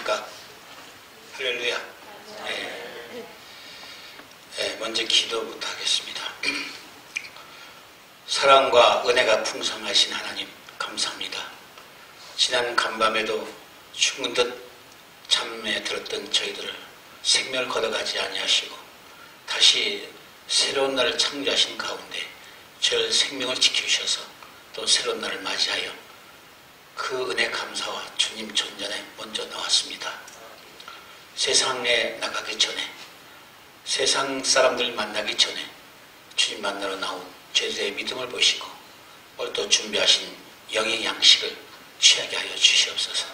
안녕하십니까. 할렐루야. 먼저 기도부터 하겠습니다. 사랑과 은혜가 풍성하신 하나님 감사합니다. 지난 간밤에도 죽은 듯 잠에 들었던 저희들을 생명을 걷어가지 아니하시고 다시 새로운 날을 창조하신 가운데 저를 생명을 지켜주셔서 또 새로운 날을 맞이하여 그 은혜 감사와 주님 존전에 먼저 나왔습니다. 세상에 나가기 전에, 세상 사람들 만나기 전에 주님 만나러 나온 저희들의 믿음을 보시고 오늘 또 준비하신 영의 양식을 취하게 하여 주시옵소서.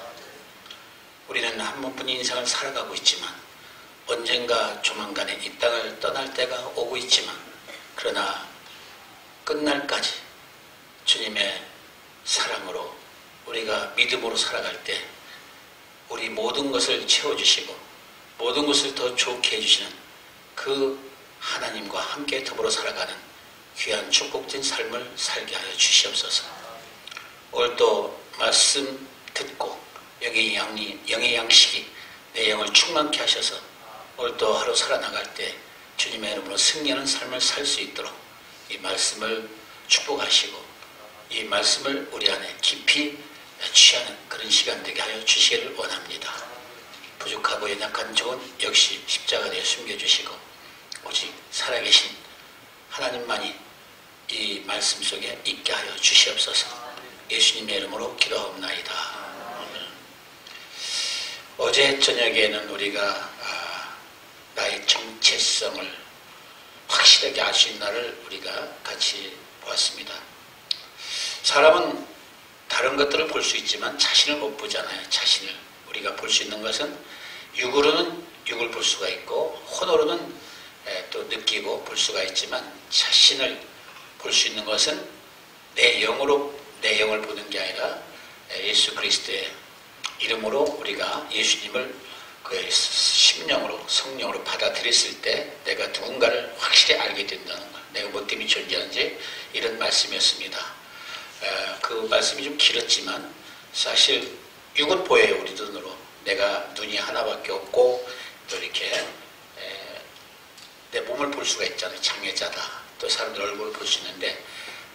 우리는 한 번뿐인 인생을 살아가고 있지만 언젠가 조만간에 이 땅을 떠날 때가 오고 있지만 그러나 끝날까지 주님의 사랑으로 우리가 믿음으로 살아갈 때 우리 모든 것을 채워주시고 모든 것을 더 좋게 해주시는 그 하나님과 함께 더불어 살아가는 귀한 축복된 삶을 살게 하여 주시옵소서. 오늘 또 말씀 듣고 영의 양식이 내 영을 충만케 하셔서 오늘 또 하루 살아나갈 때 주님의 이름으로 승리하는 삶을 살 수 있도록 이 말씀을 축복하시고 이 말씀을 우리 안에 깊이 취하는 그런 시간 되게 하여 주시기를 원합니다. 부족하고 연약한 종은 역시 십자가에 숨겨주시고 오직 살아계신 하나님만이 이 말씀 속에 있게 하여 주시옵소서. 예수님의 이름으로 기도하옵나이다. 어제 저녁에는 우리가 나의 정체성을 확실하게 알 수 있는 날을 우리가 같이 보았습니다. 사람은 다른 것들을 볼 수 있지만 자신을 못 보잖아요. 자신을 우리가 볼 수 있는 것은 육으로는 육을 볼 수가 있고 혼으로는 또 느끼고 볼 수가 있지만 자신을 볼 수 있는 것은 내 영으로 내 영을 보는 게 아니라 예수 그리스도의 이름으로 우리가 예수님을 그의 심령으로 성령으로 받아들였을 때 내가 누군가를 확실히 알게 된다는 것, 내가 뭐 때문에 존재하는지 이런 말씀이었습니다. 그 말씀이 좀 길었지만 사실 육은 보여요. 우리 눈으로 내가 눈이 하나밖에 없고 또 이렇게 내 몸을 볼 수가 있잖아요. 장애자다. 또 사람들 얼굴을 볼 수 있는데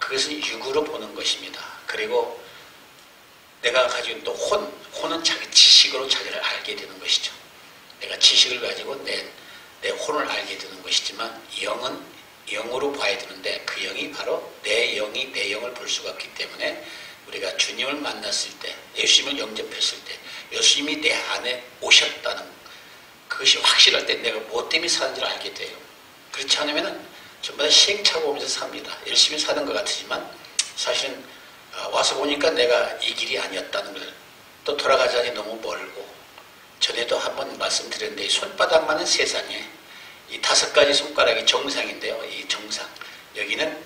그것은 육으로 보는 것입니다. 그리고 내가 가지고 있는 또 혼은 자기 지식으로 자기를 알게 되는 것이죠. 내가 지식을 가지고 내 혼을 알게 되는 것이지만 영은 영으로 봐야 되는데 그 영이 바로 내 영이 내 영을 볼 수가 없기 때문에 우리가 주님을 만났을 때 예수님을 영접했을 때 예수님이 내 안에 오셨다는 그것이 확실할 때 내가 뭐 때문에 사는지를 알게 돼요. 그렇지 않으면 전부 다 시행착오 보면서 삽니다. 열심히 사는 것 같지만 사실은 와서 보니까 내가 이 길이 아니었다는 걸 또 돌아가자니 너무 멀고 전에도 한번 말씀드렸는데 손바닥만한 세상에 이 5가지 손가락이 정상인데요. 이 정상 여기는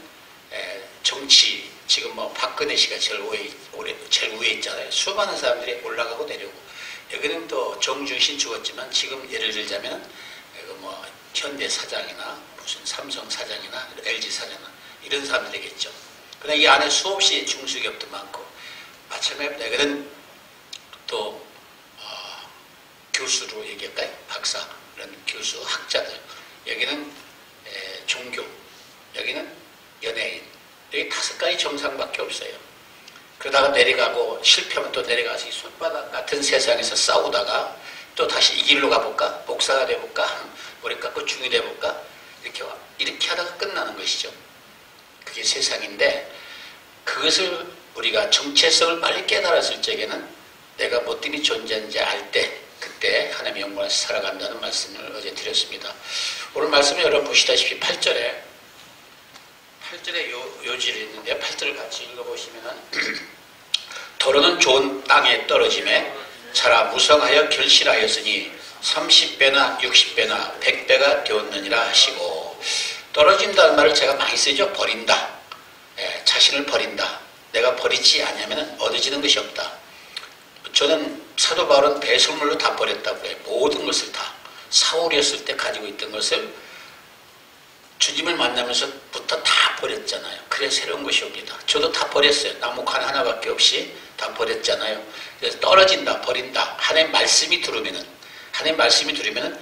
정치 지금 뭐 박근혜 씨가 제일 위에 있잖아요. 수많은 사람들이 올라가고 내려오고 여기는 또 정주신 죽었지만 지금 예를 들자면 뭐 현대 사장이나 무슨 삼성 사장이나 LG 사장이나 이런 사람들이겠죠. 그러나 이 안에 수없이 중소기업도 많고 마찬가지입니다. 여기는 또 교수로 얘기할까요? 박사 이런 교수 학자들 여기는 종교 여기는 연예인 여기 5가지 정상밖에 없어요. 그러다가 내려가고 실패하면 또 내려가서 이 손바닥 같은 세상에서 싸우다가 또 다시 이 길로 가볼까? 목사가 돼볼까? 머리 깎고 중이 돼볼까? 이렇게 하다가 끝나는 것이죠. 그게 세상인데 그것을 우리가 정체성을 빨리 깨달았을 적에는 내가 뭐 때문에 존재하는지 알 때 그때 하나님의 영광을 살아간다는 말씀을 어제 드렸습니다. 오늘 말씀은 여러분 보시다시피 8절에 요지를 있는데 8절을 같이 읽어보시면 더러는 좋은 땅에 떨어짐에 자라 무성하여 결실하였으니 30배나 60배나 100배가 되었느니라 하시고 떨어진다는 말을 제가 많이 쓰죠. 버린다. 자신을 버린다. 내가 버리지 않으면 얻어지는 것이 없다. 저는 사도 바울은 배설물로 다 버렸다고 그래요. 모든 것을 다. 사울이었을 때 가지고 있던 것을 주님을 만나면서부터 다 버렸잖아요. 그래야 새로운 것이 옵니다. 저도 다 버렸어요. 나무 칸 하나밖에 없이 다 버렸잖아요. 그래서 떨어진다, 버린다. 하나님 말씀이 들으면은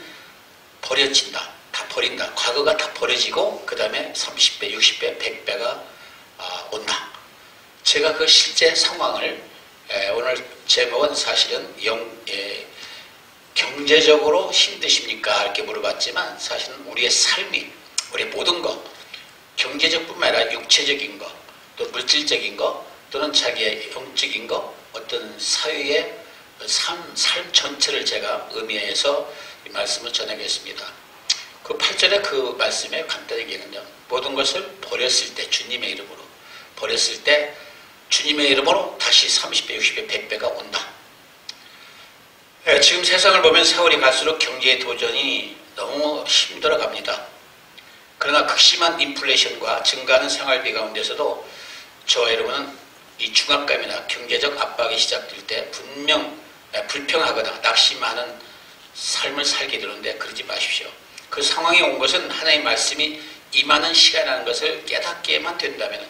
버려진다. 다 버린다. 과거가 다 버려지고 그 다음에 30배, 60배, 100배가 온다. 제가 그 실제 상황을 오늘 제목은 사실은 경제적으로 힘드십니까? 이렇게 물어봤지만 사실은 우리의 삶이, 우리의 모든 것, 경제적 뿐만 아니라 육체적인 것, 또 물질적인 것, 또는 자기의 영적인 것, 어떤 사회의 삶 전체를 제가 의미해서 이 말씀을 전하겠습니다. 그 8절의 그 말씀에 간단히 얘기하면요. 모든 것을 버렸을 때, 주님의 이름으로 버렸을 때 주님의 이름으로 다시 30배, 60배, 100배가 온다. 지금 세상을 보면 세월이 갈수록 경제의 도전이 너무 힘들어 갑니다. 그러나 극심한 인플레이션과 증가하는 생활비 가운데서도 저와 여러분은 이 중압감이나 경제적 압박이 시작될 때 분명 불평하거나 낙심하는 삶을 살게 되는데 그러지 마십시오. 그 상황이 온 것은 하나님의 말씀이 임하는 시간이라는 것을 깨닫게만 된다면,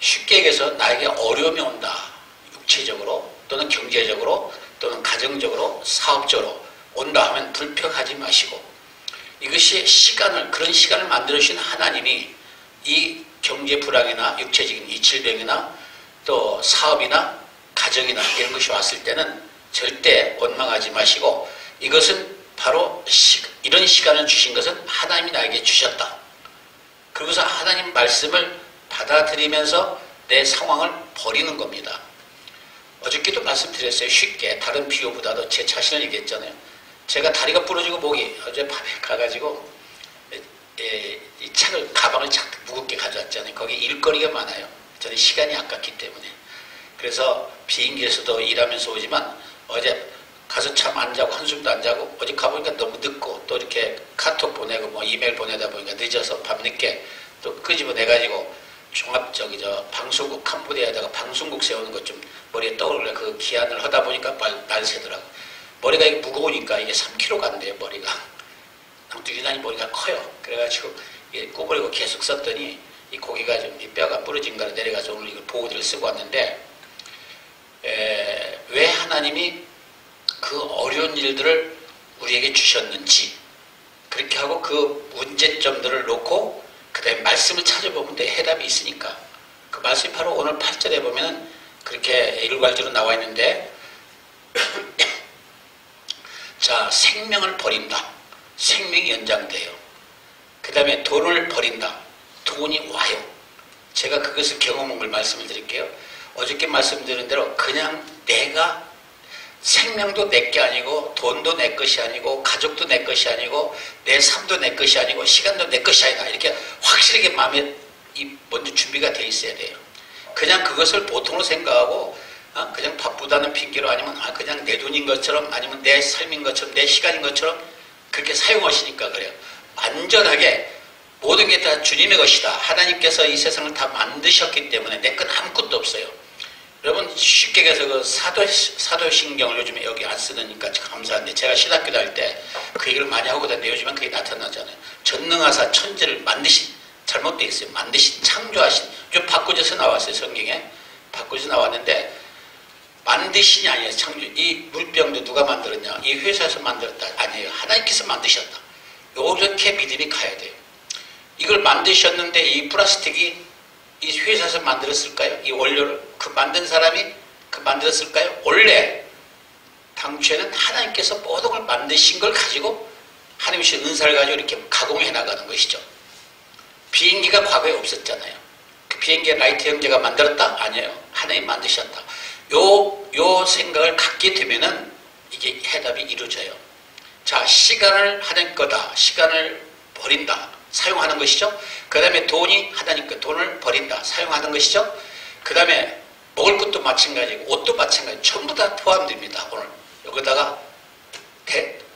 쉽게 얘기해서 나에게 어려움이 온다. 육체적으로 또는 경제적으로 또는 가정적으로 사업적으로 온다 하면 불평하지 마시고, 이것이 그런 시간을 만들어주신 하나님이 이 경제 불황이나 육체적인 이 질병이나 또 사업이나 가정이나 이런 것이 왔을 때는 절대 원망하지 마시고, 이것은 바로 이런 시간을 주신 것은 하나님이 나에게 주셨다. 그러고서 하나님 말씀을 받아들이면서 내 상황을 버리는 겁니다. 어저께도 말씀드렸어요. 쉽게 다른 비유보다도 제 자신을 얘기했잖아요. 제가 다리가 부러지고 목이 어제 밤에 가가지고 이 가방을 자꾸 무겁게 가져왔잖아요. 거기 일거리가 많아요. 저는 시간이 아깝기 때문에. 그래서 비행기에서도 일하면서 오지만 어제 가서 잠 안 자고 한숨도 안 자고, 어제 가보니까 너무 늦고 또 이렇게 카톡 보내고 뭐 이메일 보내다 보니까 늦어서 밤늦게 또 끄집어내가지고 방송국 캄보디아에다가 방송국 세우는 것 좀 머리에 떠오르려 그 기한을 하다 보니까 날 새더라고. 머리가 이게 무거우니까 이게 3kg가 안 돼요, 머리가. 유난히 머리가 커요. 그래가지고 구부리고 계속 썼더니 이 고기가 좀 이 뼈가 부러진 거라 내려가서 오늘 이걸 보호대를 쓰고 왔는데, 왜 하나님이 그 어려운 일들을 우리에게 주셨는지, 그렇게 하고 그 문제점들을 놓고 그 다음에 말씀을 찾아보면 해답이 있으니까, 그 말씀이 바로 오늘 8절에 보면 그렇게 일괄적으로 나와 있는데 자, 생명을 버린다. 생명이 연장돼요. 그 다음에 돈을 버린다. 돈이 와요. 제가 그것을 경험한 걸 말씀을 드릴게요. 어저께 말씀드린 대로 그냥 내가 생명도 내 게 아니고 돈도 내 것이 아니고 가족도 내 것이 아니고 내 삶도 내 것이 아니고 시간도 내 것이 아니다. 이렇게 확실하게 마음에 먼저 준비가 돼 있어야 돼요. 그냥 그것을 보통으로 생각하고 그냥 바쁘다는 핑계로 아니면 그냥 내 돈인 것처럼 아니면 내 삶인 것처럼 내 시간인 것처럼 그렇게 사용하시니까 그래요. 완전하게 모든 게 다 주님의 것이다. 하나님께서 이 세상을 다 만드셨기 때문에 내 건 아무것도 없어요. 여러분 쉽게 얘기해서 그 사도신경을 요즘에 여기 안 쓰니까 감사한데, 제가 신학교 다닐 때 그 얘기를 많이 하고 다녔는데 요즘엔 그게 나타나잖아요. 전능하사 천지를 만드신, 잘못되어 있어요. 만드신, 창조하신. 좀 바꾸져서 나왔어요. 성경에 바꾸져서 나왔는데, 만드신이 아니에요. 창조. 이 물병도 누가 만들었냐? 이 회사에서 만들었다. 아니에요. 하나님께서 만드셨다. 요렇게 믿음이 가야 돼요. 이걸 만드셨는데 이 플라스틱이 이 회사에서 만들었을까요? 이 원료를 그 만든 사람이 만들었을까요? 원래 당초에는 하나님께서 모든 걸 만드신 걸 가지고 하나님의 은사를 가지고 이렇게 가공해 나가는 것이죠. 비행기가 과거에 없었잖아요. 그 비행기의 라이트 형제가 만들었다? 아니에요. 하나님 만드셨다. 요 생각을 갖게 되면은 이게 해답이 이루어져요. 자, 시간을 하나님 거다. 시간을 버린다. 사용하는 것이죠. 그 다음에 돈이 하나님 거, 돈을 버린다. 사용하는 것이죠. 그 다음에 먹을 것도 마찬가지고 옷도 마찬가지. 전부 다 포함됩니다. 오늘 여기다가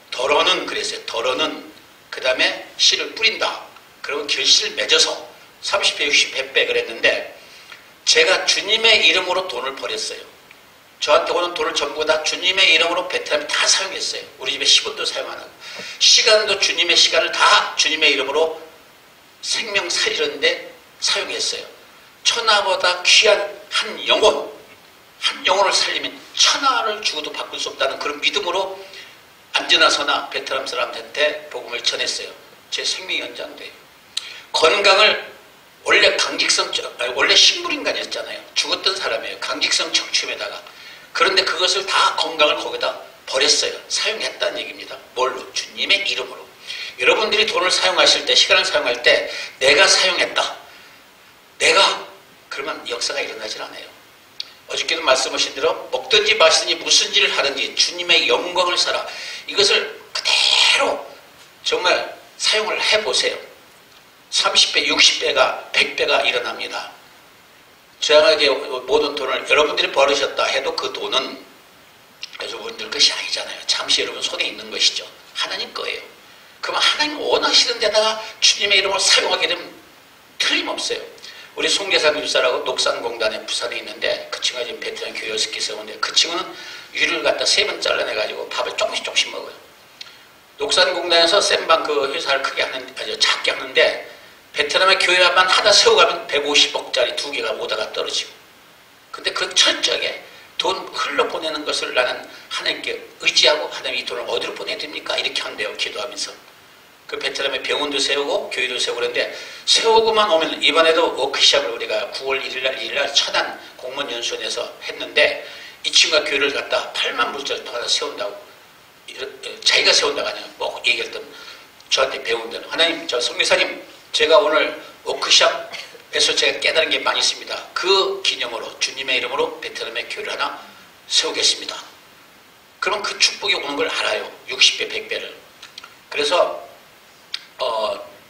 덜어는 그랬어요. 덜어는 그 다음에 씨를 뿌린다. 그리고 결실을 맺어서 30배, 60배, 100배 그랬는데, 제가 주님의 이름으로 돈을 버렸어요. 저한테 오는 돈을 전부 다 주님의 이름으로 베트남에 다 사용했어요. 우리 집에 10원도 사용 안 하고. 시간도 주님의 시간을 다 주님의 이름으로 생명 살리는데 사용했어요. 천하보다 귀한 한 영혼을 살리면 천하를 주고도 바꿀 수 없다는 그런 믿음으로 안지나 서나 베트남 사람한테 복음을 전했어요. 제 생명 연장돼요. 건강을 원래 원래 식물인간이었잖아요. 죽었던 사람이에요. 강직성 척추에다가. 그런데 그것을 다 건강을 거기다 버렸어요. 사용했다는 얘기입니다. 뭘로? 주님의 이름으로. 여러분들이 돈을 사용하실 때, 시간을 사용할 때 내가 사용했다. 그러면 역사가 일어나질 않아요. 어저께도 말씀하신 대로 먹든지 마시든지 무슨 일을 하든지 주님의 영광을 살아. 이것을 그대로 정말 사용을 해보세요. 30배, 60배가, 100배가 일어납니다. 저에게 모든 돈을 여러분들이 벌으셨다 해도 그 돈은 여러분들 것이 아니잖아요. 잠시 여러분 손에 있는 것이죠. 하나님 거예요. 그러면 하나님 원하시는 데다가 주님의 이름을 사용하게 되면 틀림없어요. 우리 송계사 교사라고 녹산공단에 부산에 있는데 그 친구가 지금 베트남 교회 스키 세우는데 그 친구는 유리를 갖다 3번 잘라내가지고 밥을 조금씩 먹어요. 녹산공단에서 센방 그 회사를 크게 하는, 아주 작게 하는데 베트남의 교회만 하나 세워가면 150억짜리 2개가 오다가 떨어지고. 근데 그 철저하게 돈 흘러보내는 것을 나는 하나님께 의지하고 하나님 이 돈을 어디로 보내야 됩니까? 이렇게 한대요. 기도하면서. 그 베트남에 병원도 세우고 교회도 세우고 그랬는데 세우고만 오면 이번에도 워크숍을 우리가 9월 1일날 천안 공무원연수원에서 했는데 이 친구가 교회를 갖다 8만 불짜리 또 하나 세운다고 자기가 세운다고 아니야. 뭐 얘기했던 저한테 배운 대로 하나님 저 성교사님 제가 오늘 워크숍에서 제가 깨달은 게 많이 있습니다. 그 기념으로 주님의 이름으로 베트남의 교회를 하나 세우겠습니다. 그럼 그 축복이 오는 걸 알아요. 60배 100배를. 그래서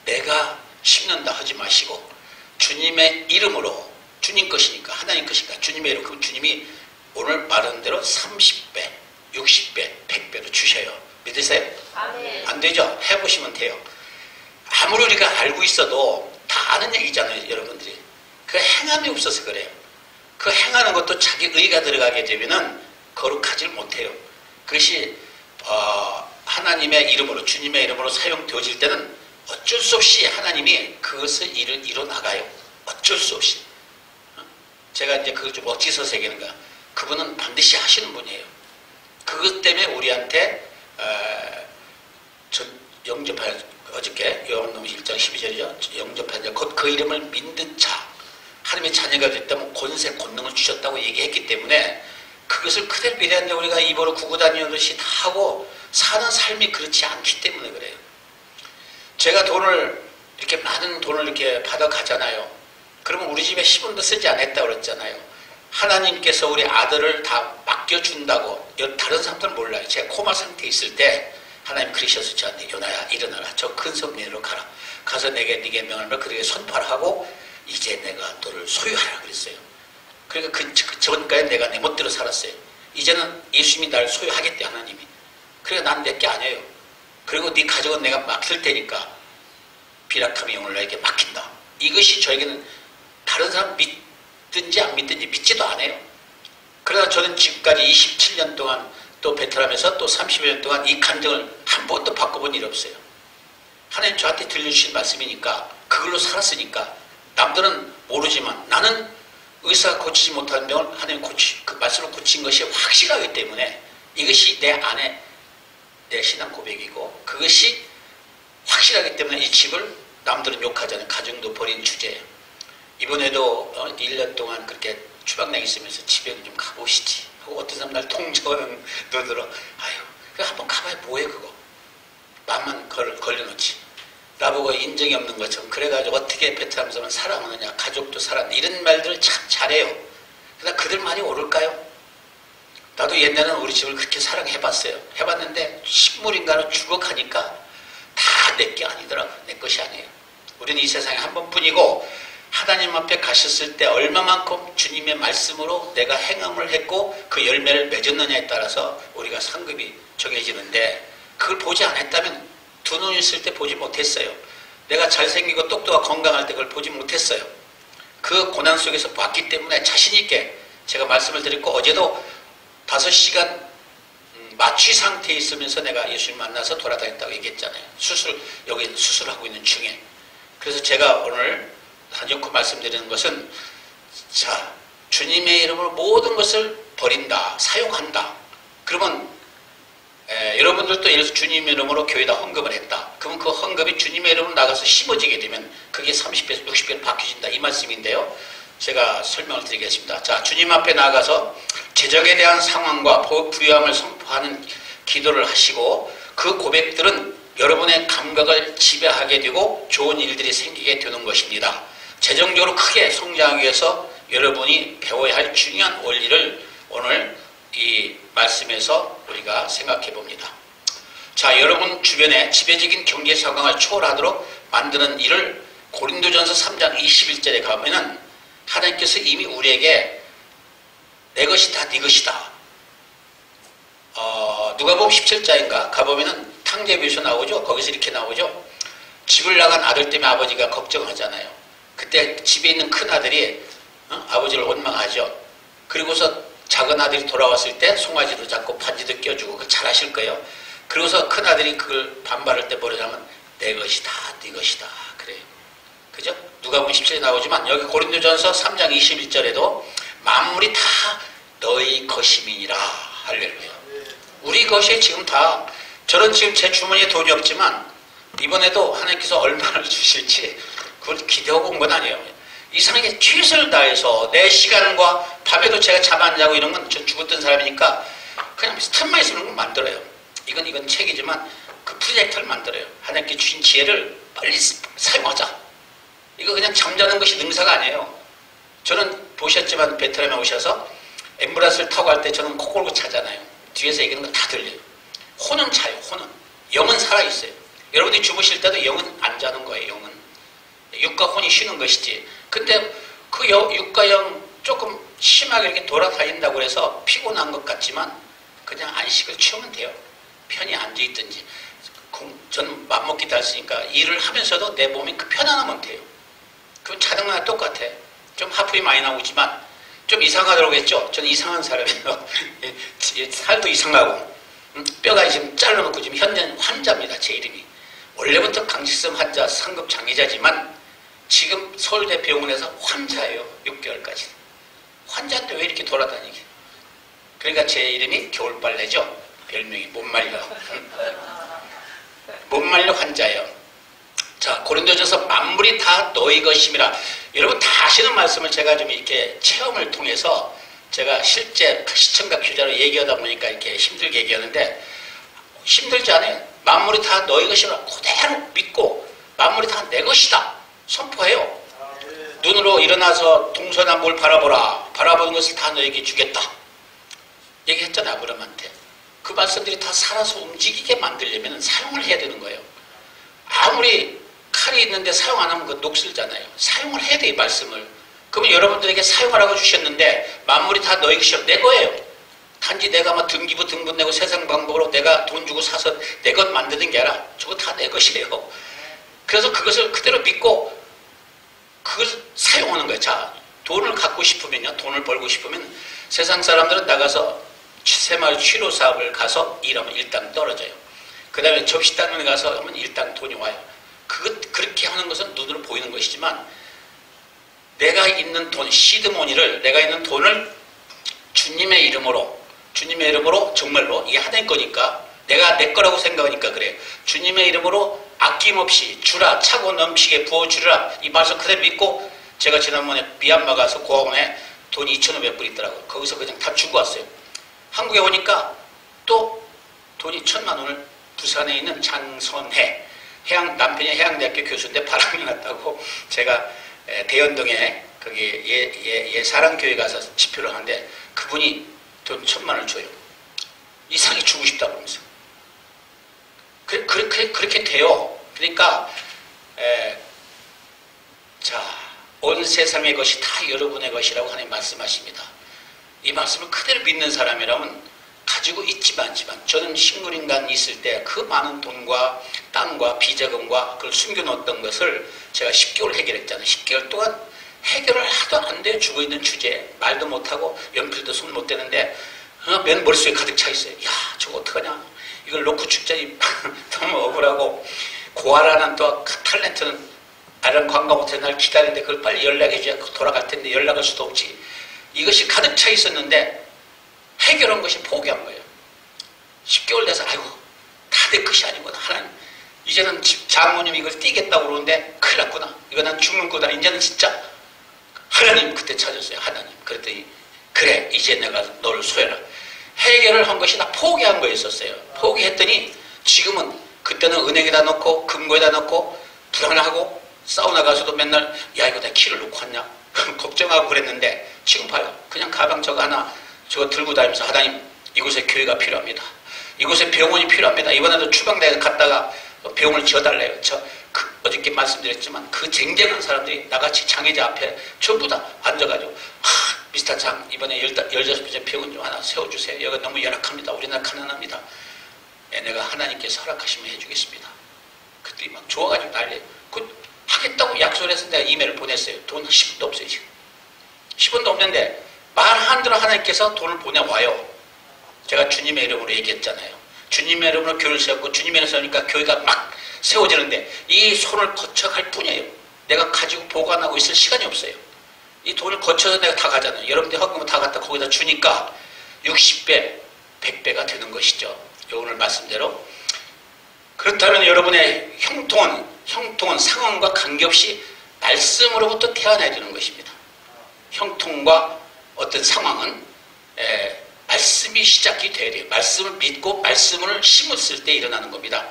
내가 심는다 하지 마시고 주님의 이름으로 주님 것이니까 하나님 것이니까 주님의 이름 그럼 주님이 오늘 말하는 대로 30배 60배 100배로 주셔요. 믿으세요? 아멘. 안 되죠? 해보시면 돼요. 아무리 우리가 알고 있어도 다 아는 얘기잖아요. 여러분들이 그 행함이 없어서 그래요. 그 행하는 것도 자기 의가 들어가게 되면은 거룩하지 못해요. 그것이 하나님의 이름으로 주님의 이름으로 사용되어질 때는 어쩔 수 없이 하나님이 그것을 일을 이뤄나가요. 어쩔 수 없이. 제가 이제 그걸 좀 어찌서 새기는가. 그분은 반드시 하시는 분이에요. 그것 때문에 우리한테 영접할 어저께 요한복음 1장 12절이죠. 영접한 자 곧 그 이름을 믿는 자 하나님의 자녀가 됐다면 권세 권능을 주셨다고 얘기했기 때문에 그것을 그대로 믿었는데 우리가 입으로 구구다니듯이 다 하고 사는 삶이 그렇지 않기 때문에 그래요. 제가 이렇게 많은 돈을 이렇게 받아가잖아요. 그러면 우리 집에 10원도 쓰지 않았다고 그랬잖아요. 하나님께서 우리 아들을 다 맡겨준다고 다른 사람들은 몰라요. 제가 코마 상태에 있을 때 하나님 그러셔서 저한테 요나야 일어나라. 저 큰 섬 내로 가라. 가서 내게 네게 명함을 그에게 선포를 하고 이제 내가 너를 소유하라 그랬어요. 그러니까 그 전까지 내가 내 멋대로 살았어요. 이제는 예수님이 나를 소유하겠대 하나님이. 그러니까 난 내게 아니에요. 그리고 네 가족은 내가 맡길 테니까 비락함의 영을 너에게 맡긴다. 이것이 저에게는 다른 사람 믿든지 안 믿든지 믿지도 않아요. 그러나 저는 지금까지 27년 동안 또 베트남에서 또 30여 년 동안 이 감정을 한 번도 바꿔본 일이 없어요. 하나님 저한테 들려주신 말씀이니까 그걸로 살았으니까 남들은 모르지만 나는 의사가 고치지 못하는 병을 하나님 그 말씀을 고친 것이 확실하기 때문에 이것이 내 안에 내 신앙 고백이고 그것이 확실하기 때문에 이 집을 남들은 욕하잖아요. 가정도 버린 주제예요. 이번에도 1년 동안 그렇게 추박내 있으면서 집에 좀 가보시지 하고 어떤 사람 날 통조는 눈으로 아유 그거 한번 가봐야 뭐해 그거 맘만 걸려놓지 나보고 인정이 없는 것처럼 그래가지고 어떻게 베트남 사람은 살아오느냐 가족도 살았네 이런 말들을 참 잘해요. 그러나 그들 많이 오를까요? 나도 옛날에는 우리 집을 그렇게 사랑해봤어요. 해봤는데 식물인간은 죽어가니까 다 내 게 아니더라고. 내 것이 아니에요. 우리는 이 세상에 한 번뿐이고 하나님 앞에 가셨을 때 얼마만큼 주님의 말씀으로 내가 행함을 했고 그 열매를 맺었느냐에 따라서 우리가 상급이 정해지는데 그걸 보지 않았다면 두 눈 있을 때 보지 못했어요. 내가 잘생기고 똑똑하고 건강할 때 그걸 보지 못했어요. 그 고난 속에서 봤기 때문에 자신 있게 제가 말씀을 드렸고 어제도 5시간 마취 상태에 있으면서 내가 예수님 만나서 돌아다녔다고 얘기했잖아요. 여기 수술하고 있는 중에. 그래서 제가 오늘 한정코 말씀드리는 것은 자 주님의 이름으로 모든 것을 버린다, 사용한다. 그러면 여러분들도 예를 들어서 주님의 이름으로 교회에다 헌금을 했다. 그러면 그 헌금이 주님의 이름으로 나가서 심어지게 되면 그게 30배에서 60배로 바뀌어진다. 이 말씀인데요. 제가 설명을 드리겠습니다. 자, 주님 앞에 나가서 재정에 대한 상황과 불의함을 선포하는 기도를 하시고 그 고백들은 여러분의 감각을 지배하게 되고 좋은 일들이 생기게 되는 것입니다. 재정적으로 크게 성장하기 위해서 여러분이 배워야 할 중요한 원리를 오늘 이 말씀에서 우리가 생각해 봅니다. 자, 여러분 주변에 지배적인 경제 상황을 초월하도록 만드는 일을 고린도전서 3장 21절에 가면은 하나님께서 이미 우리에게 내 것이 다 네 것이다. 누가복음 17장인가 가보면은 탕제비유서 나오죠. 거기서 이렇게 나오죠. 집을 나간 아들 때문에 아버지가 걱정하잖아요. 그때 집에 있는 큰 아들이 아버지를 원망하죠. 그리고서 작은 아들이 돌아왔을 때 송아지도 잡고 반지도 껴주고 그걸 잘 하실 거예요. 그리고서 큰 아들이 그걸 반발할 때 뭐라냐면 내 것이다, 네 것이다. 그래요. 그죠? 누가복음 17에 나오지만 여기 고린도전서 3장 21절에도 만물이 다 너희 것임이니라. 할렐루야. 우리 것이 지금 다 저는 지금 제 주머니에 돈이 없지만 이번에도 하나님께서 얼마를 주실지 그걸 기대하고 온 건 아니에요. 이상하게 최선을 다해서 내 시간과 밤에도 제가 잠 안 자고 이런 건 전 죽었던 사람이니까 그냥 틈만 있으면 건 만들어요. 이건 책이지만 그 프로젝트를 만들어요. 하나님께 주신 지혜를 빨리 사용하자. 이거 그냥 잠자는 것이 능사가 아니에요. 저는 보셨지만 베트남에 오셔서 엠브라스를 타고 갈 때 저는 코 골고 차잖아요. 뒤에서 얘기하는 거 다 들려요. 혼은 차요. 혼은. 영은 살아있어요. 여러분이 주무실 때도 영은 안 자는 거예요. 영은. 육과 혼이 쉬는 것이지. 근데 그 육과 영 조금 심하게 이렇게 돌아다닌다고 해서 피곤한 것 같지만 그냥 안식을 취하면 돼요. 편히 앉아있든지. 저는 맘먹기 다 했으니까 일을 하면서도 내 몸이 그 편안하면 돼요. 그건 자동이랑 똑같아. 좀 하품이 많이 나오지만 좀 이상하더라고 했죠. 저는 이상한 사람이에요. 살도 이상하고 뼈가 지금 잘라놓고 지금 현재는 환자입니다. 제 이름이. 원래부터 강직성 환자, 상급 장애자지만 지금 서울대 병원에서 환자예요. 6개월까지. 환자인데 왜 이렇게 돌아다니게. 그러니까 제 이름이 겨울빨래죠. 별명이 못 말려. 못 말려 환자예요. 자, 고린도전서 만물이 다 너희 것임이라. 여러분 다 아시는 말씀을 제가 좀 이렇게 체험을 통해서 제가 실제 시청각 교자로 얘기하다 보니까 이렇게 힘들게 얘기하는데 힘들지 않아요. 만물이 다 너희 것이라 그대로 믿고 만물이 다 내 것이다. 선포해요. 눈으로 일어나서 동서남북을 바라보라. 바라보는 것을 다 너에게 주겠다. 얘기했잖아요. 아브라함한테. 그 말씀들이 다 살아서 움직이게 만들려면 사용을 해야 되는 거예요. 아무리 칼이 있는데 사용 안 하면 그거 녹슬잖아요. 사용을 해야 돼, 이 말씀을. 그러면 여러분들에게 사용하라고 주셨는데 만물이 다 너희 것이요. 내 거예요. 단지 내가 막 등기부 등본 내고 세상 방법으로 내가 돈 주고 사서 내 것 만드는 게 아니라 저거 다 내 것이에요. 그래서 그것을 그대로 믿고 그걸 사용하는 거예요. 자, 돈을 갖고 싶으면요. 돈을 벌고 싶으면 세상 사람들은 나가서 새마을 취로 사업을 가서 일하면 일당 떨어져요. 그 다음에 접시당을 가서 하면 일당 돈이 와요. 그렇게 하는 것은 눈으로 보이는 것이지만 내가 있는 돈, 시드머니를 내가 있는 돈을 주님의 이름으로 정말로 이게 하나님 거니까 내가 내 거라고 생각하니까 그래요. 주님의 이름으로 아낌없이 주라, 차고 넘치게 부어주라. 이 말씀 그대로 믿고 제가 지난번에 미얀마 가서 고아원에 돈이 2,500불 있더라고요. 거기서 그냥 다 주고 왔어요. 한국에 오니까 또 돈이 1,000만 원을 부산에 있는 장선해 남편이 해양대학교 교수인데 바람이 났다고 제가 대연동에 거기 사랑교회 가서 집회를 하는데 그분이 돈 1,000만 원을 줘요. 이상하게 주고 싶다고 하면서. 그렇게 돼요. 그러니까 온 세상의 것이 다 여러분의 것이라고 하나님 말씀하십니다. 이 말씀을 그대로 믿는 사람이라면 가지고 있지만 않지만 저는 식물인간이 있을 때 그 많은 돈과 땅과 비자금과 그걸 숨겨놓았던 것을 제가 10개월 해결했잖아요. 10개월 동안 해결을 하도 안 돼 죽어있는 주제에 말도 못하고 연필도 손 못 대는데 맨 머릿속에 가득 차 있어요. 야, 저거 어떡하냐. 이걸 놓고 죽자니 너무 억울하고 고아라는 또 탤런트는 다른 관광 호텔 날 기다리는데 그걸 빨리 연락해 줘야 돌아갈 텐데 연락할 수도 없지. 이것이 가득 차 있었는데 해결한 것이 포기한 거예요. 10개월 돼서 아이고 다 내 것이 아니구나. 하나님 이제는 장모님이 이걸 띄겠다고 그러는데 큰일 났구나. 이거 난 죽는 거다. 이제는 진짜 하나님 그때 찾았어요. 하나님. 그랬더니 그래 이제 내가 너를 소해라. 해결을 한 것이 다 포기한 거였었어요. 포기했더니 지금은 그때는 은행에다 넣고 금고에다 넣고 불안하고 사우나 가서도 맨날 야 이거 내가 키를 놓고 왔냐 걱정하고 그랬는데 지금 봐요. 그냥 가방 저거 하나 저거 들고 다니면서 하나님 이곳에 교회가 필요합니다. 이곳에 병원이 필요합니다. 이번에도 추방대에 갔다가 병원을 지어달래요. 어저께 말씀드렸지만 그 쟁쟁한 사람들이 나같이 장애자 앞에 전부 다 앉아가지고 미스터 장 이번에 15번째 병원 좀 하나 세워주세요. 여기가 너무 열악합니다. 우리나라 가난합니다. 내가 하나님께서 허락하시면 해주겠습니다. 그때 막 좋아가지고 난리예요. 하겠다고 약속을 해서 내가 이메일을 보냈어요. 돈 10원도 없어요 지금. 10원도 없는데 말 한 대로 하나님께서 돈을 보내와요. 제가 주님의 이름으로 얘기했잖아요. 주님의 이름으로 교회를 세웠고 주님의 이름으로 세우니까 교회가 막 세워지는데 이 손을 거쳐갈 뿐이에요. 내가 가지고 보관하고 있을 시간이 없어요. 이 돈을 거쳐서 내가 다 가잖아요. 여러분들 헌금을 다 갖다 거기다 주니까 60배, 100배가 되는 것이죠. 오늘 말씀대로. 그렇다면 여러분의 형통은 상황과 관계없이 말씀으로부터 태어나야 되는 것입니다. 형통과 어떤 상황은 말씀이 시작이 돼야 돼요. 말씀을 믿고 말씀을 심었을 때 일어나는 겁니다.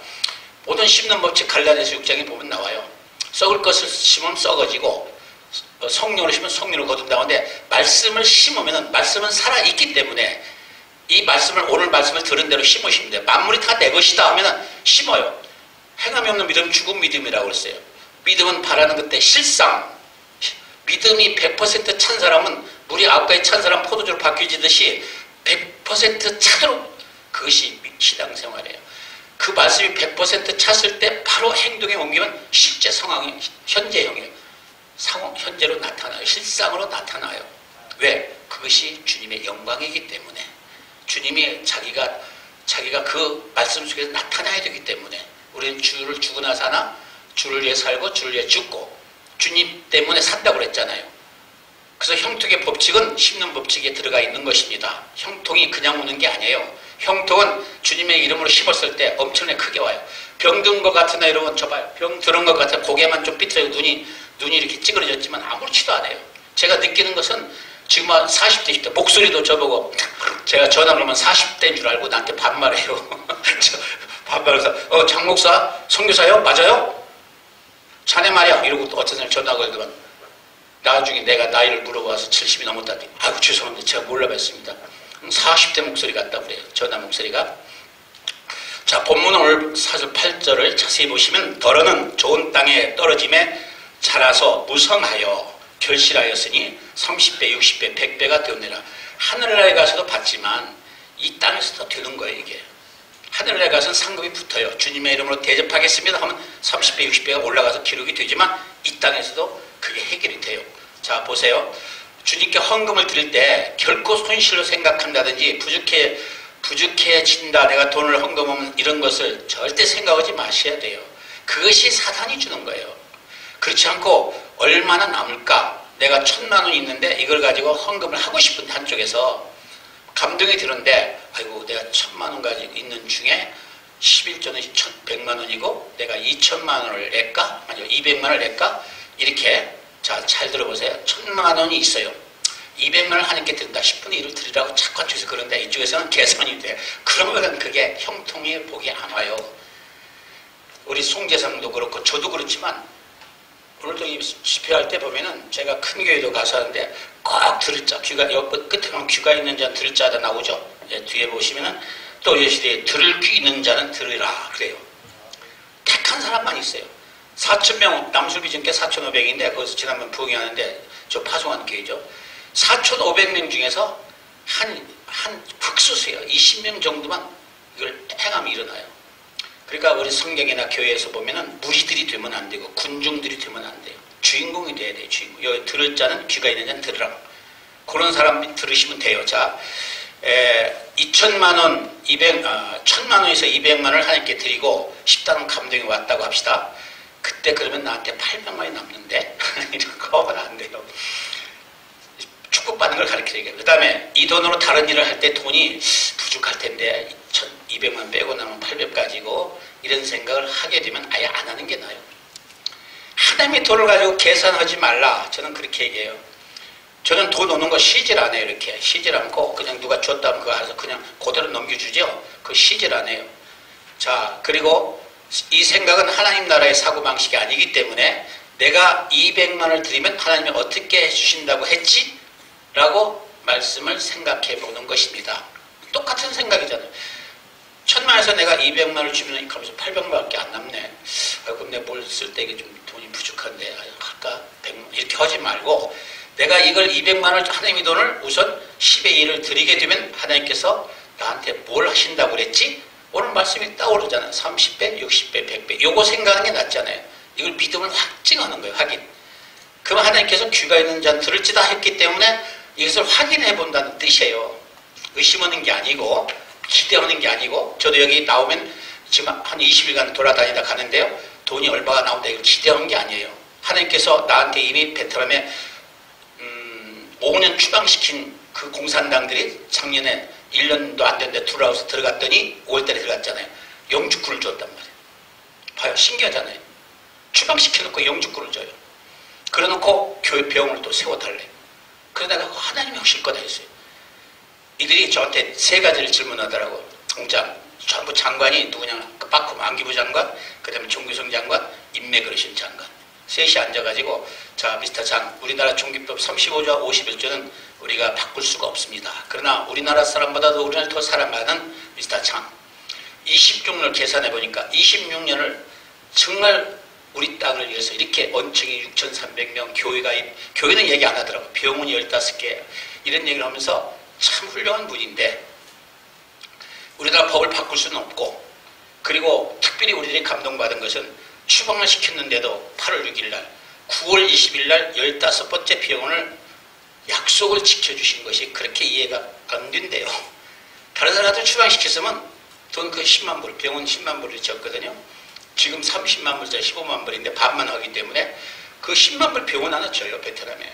모든 심는 법칙 갈라디아서 6장에 보면 나와요. 썩을 것을 심으면 썩어지고 성령으로 심으면 성령으로 거둔다는데 말씀을 심으면 말씀은 살아있기 때문에 이 말씀을 오늘 말씀을 들은 대로 심으시면 돼요. 만물이 다 내 것이다 하면 심어요. 행함이 없는 믿음은 죽은 믿음이라고 그랬어요. 믿음은 바라는 그때 실상 믿음이 100% 찬 사람은 물이 9가지 찬 사람 포도주로 바뀌어지듯이 100% 차도록 그것이 신앙생활이에요. 그 말씀이 100% 찼을 때 바로 행동에 옮기면 실제 상황이 현재형이에요. 현재로 나타나요. 실상으로 나타나요. 왜? 그것이 주님의 영광이기 때문에 주님이 자기가 그 말씀 속에서 나타나야 되기 때문에 우리는 주를 주고 나서 하나 주를 위해 살고 주를 위해 죽고 주님 때문에 산다고 그랬잖아요. 그래서 형통의 법칙은 심는 법칙에 들어가 있는 것입니다. 형통이 그냥 오는 게 아니에요. 형통은 주님의 이름으로 심었을 때 엄청나게 크게 와요. 병든 것 같으나 여러분 저봐요. 병 들은 것 같아 고개만 좀 삐뚤어요. 눈이 이렇게 찌그러졌지만 아무렇지도 않아요. 제가 느끼는 것은 지금 한 40대, 10대 목소리도 저보고 제가 전화를 하면 40대인 줄 알고 나한테 반말해요. 반말해서 장 목사, 선교사요? 맞아요? 자네 말이야. 이러고 또 어떤 사람이 전화가 오면 나중에 내가 나이를 물어봐서 70이 넘었다니 아이고 죄송합니다. 제가 몰라봤습니다. 40대 목소리 같다고 그래요. 전화 목소리가. 자, 본문 오늘 4절 8절을 자세히 보시면 더러는 좋은 땅에 떨어짐에 자라서 무성하여 결실하였으니 30배, 60배, 100배가 되었느니라. 하늘나라에 가서도 받지만 이 땅에서도 되는 거예요. 이게. 하늘나라에 가서는 상급이 붙어요. 주님의 이름으로 대접하겠습니다 하면 30배, 60배가 올라가서 기록이 되지만 이 땅에서도 그게 해결이 돼요. 자, 보세요. 주님께 헌금을 드릴 때 결코 손실로 생각한다든지 부족해진다. 내가 돈을 헌금하면 이런 것을 절대 생각하지 마셔야 돼요. 그것이 사단이 주는 거예요. 그렇지 않고 얼마나 남을까? 내가 1000만 원이 있는데 이걸 가지고 헌금을 하고 싶은데 한쪽에서 감동이 드는데 아이고 내가 1000만 원 가지고 있는 중에 11조는 100만 원이고 내가 2천만 원을 낼까? 아니요 200만 원을 낼까? 이렇게 자, 잘 들어보세요. 1000만 원이 있어요. 200만 원을 하나님께 드린다. 10분의 1을 드리라고 자꾸 주셔서 그런데 이쪽에서는 계산이 돼. 그러면 그게 형통의 복이 안 와요. 우리 송재상도 그렇고 저도 그렇지만 오늘도 이 집회할 때 보면은 제가 큰 교회도 가서 하는데 꼭 들을 자, 귀가 옆 끝에 보면 귀가 있는 자는 들을 자다 나오죠. 예, 뒤에 보시면은 또 예시대에 들을 귀 있는 자는 들으라 그래요. 택한 사람만 있어요. 4,000명 남수비전께 4,500인데 거기서 지난번 부흥하는데 저 파송한 교회죠. 4,500명 중에서 한 극소수예요. 20명 정도만 이걸 행함이 일어나요. 그러니까 우리 성경이나 교회에서 보면은 무리들이 되면 안 되고 군중들이 되면 안 돼요. 주인공이 돼야 돼요. 주인공. 여기 들을 자는 귀가 있는 자는 들으라. 그런 사람 들으시면 돼요. 자, 2천만 원, 1,000만 원에서 200만 원을 하나님께 드리고 싶다는 감동이 왔다고 합시다. 그때 그러면 나한테 800만 원이 남는데 이런 거 하면 안 돼요. 축복받는 걸 가르치는 그 다음에 이 돈으로 다른 일을 할 때 돈이 부족할 텐데 200만 빼고 나면 800 가지고 이런 생각을 하게 되면 아예 안 하는 게 나아요. 하나님의 돈을 가지고 계산하지 말라. 저는 그렇게 얘기해요. 저는 돈 오는 거 쉬질 않아요. 이렇게 쉬질 않고 그냥 누가 줬다면 그거 해서 그냥 그대로 넘겨주죠. 그거 쉬질 않아요. 자, 그리고 이 생각은 하나님 나라의 사고방식이 아니기 때문에 내가 200만을 드리면 하나님이 어떻게 해주신다고 했지? 라고 말씀을 생각해 보는 것입니다. 똑같은 생각이잖아요. 1000만에서 내가 200만을 주면 그러면서 800만밖에 안 남네. 그럼 내가 뭘 쓸 때 이게 좀 돈이 부족한데 할까? 100만 이렇게 하지 말고 내가 이걸 200만을 하나님의 돈을 우선 10의 1을 드리게 되면 하나님께서 나한테 뭘 하신다고 그랬지? 오늘 말씀이 떠오르잖아요. 30배, 60배, 100배. 요거 생각하는 게 낫잖아요. 이걸 믿음을 확증하는 거예요. 확인. 그럼 하나님께서 귀가 있는 자는 들을지다 했기 때문에 이것을 확인해 본다는 뜻이에요. 의심하는 게 아니고 기대하는 게 아니고 저도 여기 나오면 지금 한 20일간 돌아다니다 가는데요. 돈이 얼마가 나온다 이걸 기대하는 게 아니에요. 하나님께서 나한테 이미 베트남에 5년 추방시킨 그 공산당들이 작년에 1년도 안 됐는데 들어와서 들어갔더니 5월달에 들어갔잖아요. 영주권을 줬단 말이에요. 봐요. 신기하잖아요. 추방시켜놓고 영주권을 줘요. 그래놓고 교회 병원을 또 세워달래. 그러다가 하나님이 하실 거다 했어요. 이들이 저한테 세 가지를 질문하더라고. 공장 전부 장관이 누구냐? 빠쿰 안기부 장관, 그 다음에 종교성 장관, 인맥그러신 장관. 셋이 앉아가지고 자 미스터 장, 우리나라 종교법 35조와 51조는 우리가 바꿀 수가 없습니다. 그러나 우리나라 사람보다도 우리나라를 더 사랑하는 미스터 장, 26년을 계산해 보니까 26년을 정말 우리 땅을 위해서 이렇게 언층이 6,300명, 교회는 얘기 안 하더라고. 병원이 15개 이런 얘기를 하면서 참 훌륭한 분인데 우리나라 법을 바꿀 수는 없고, 그리고 특별히 우리들이 감동받은 것은 추방을 시켰는데도 8월 6일 날 9월 20일 날 15번째 병원을 약속을 지켜주신 것이 그렇게 이해가 안 된대요. 다른 사람한테 추방시켰으면 돈 그 10만 불, 병원 10만 불을 졌거든요. 지금 30만 불짜리 15만 불인데 반만 하기 때문에 그 10만 불 병원 하나 줘요. 베트남에.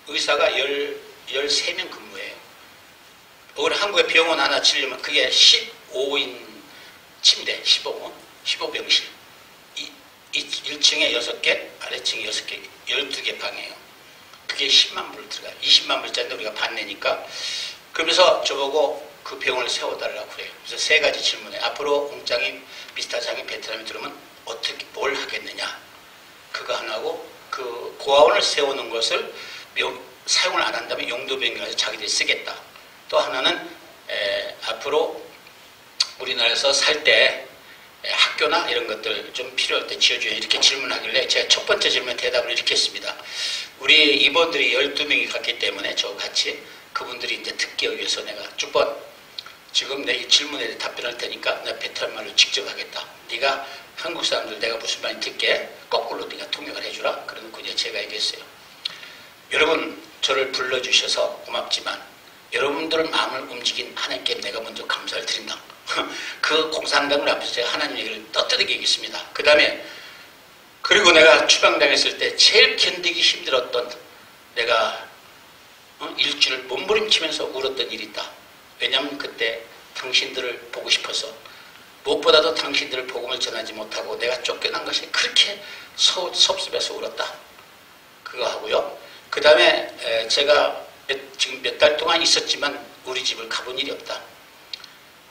의사가 13명 근무해요. 오늘 한국에 병원 하나 지려면 그게 15인 침대, 15병실. 1층에 6개, 아래층에 6개, 12개 방이에요. 그게 10만 불 들어가요. 20만 불짜리인데 우리가 반 내니까. 그러면서 저보고 그 병원을 세워달라고 그래요. 그래서 세 가지 질문에 앞으로 공장이 미스터 장이 베트남에 들어오면 어떻게 뭘 하겠느냐. 그거 하나고 그 고아원을 세우는 것을 사용을 안 한다면 용도 변경해서 자기들이 쓰겠다. 또 하나는 앞으로 우리나라에서 살 때 학교나 이런 것들 좀 필요할 때 지어줘야 이렇게 질문하길래 제가 첫 번째 질문에 대답을 이렇게 했습니다. 우리 임원들이 12명이 갔기 때문에 저 같이 그분들이 이제 듣기 위해서 내가 쭉 지금 내 질문에 답변할 테니까 나 베트남 말로 직접 하겠다. 네가 한국 사람들 내가 무슨 말인지 듣게 거꾸로 네가 통역을 해주라. 그러고 이제 제가 얘기했어요. 여러분 저를 불러주셔서 고맙지만 여러분들 마음을 움직인 하나님께 내가 먼저 감사를 드린다. 그 공산당을 앞에서 제가 하나님 얘기를 떠뜨리게 얘기했습니다. 그 다음에 그리고 내가 추방당했을 때 제일 견디기 힘들었던 내가 일주일 몸부림치면서 울었던 일이 있다. 왜냐하면 그때 당신들을 보고 싶어서 무엇보다도 당신들을 복음을 전하지 못하고 내가 쫓겨난 것이 그렇게 섭섭해서 울었다. 그거 하고요. 그 다음에 제가 지금 몇 달 동안 있었지만 우리 집을 가본 일이 없다.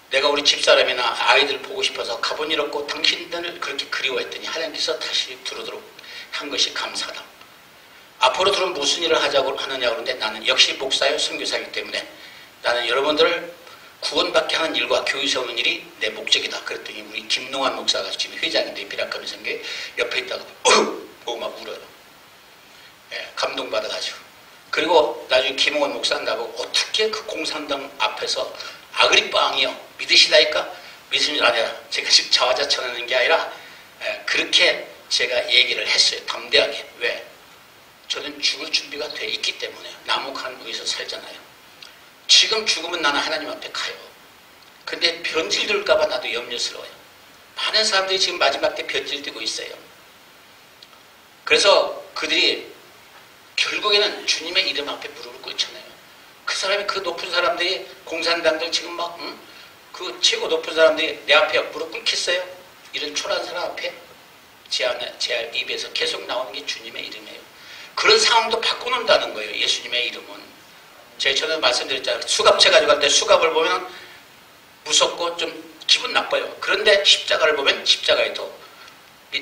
내가 우리 집사람이나 아이들 보고 싶어서 가본 일 없고 당신들을 그렇게 그리워했더니 하나님께서 다시 들어오도록 한 것이 감사하다. 앞으로 들은 무슨 일을 하자고 하느냐 그러는데 나는 역시 목사요 선교사이기 때문에 나는 여러분들을 구원받게 하는 일과 교회 세우는 일이 내 목적이다. 그랬더니 우리 김농환 목사가 지금 회장인데 비락하면 선교회 옆에 있다가 보고 막 울어요. 감동받아가지고. 그리고 나중에 김홍원 목사는 나보고 어떻게 그 공산당 앞에서 아그리빵이요 믿으시다니까? 믿으신 줄 아니라 제가 지금 자화자찬하는 게 아니라 그렇게 제가 얘기를 했어요. 담대하게. 왜? 저는 죽을 준비가 돼 있기 때문에 나무칸 위에서 살잖아요. 지금 죽으면 나는 하나님 앞에 가요. 근데 변질 들까봐 나도 염려스러워요. 많은 사람들이 지금 마지막 때 변질 들고 있어요. 그래서 그들이 결국에는 주님의 이름 앞에 무릎을 꿇잖아요. 그 사람이 그 높은 사람들이 공산당들 지금 막 그 최고 높은 사람들이 내 앞에 무릎 꿇겠어요? 이런 초라한 사람 앞에 제 입에서 계속 나오는 게 주님의 이름이에요. 그런 상황도 바꿔놓는다는 거예요. 예수님의 이름은. 제가 전에 말씀드렸잖아요. 수갑채 가져갈 때 수갑을 보면 무섭고 좀 기분 나빠요. 그런데 십자가를 보면 십자가에도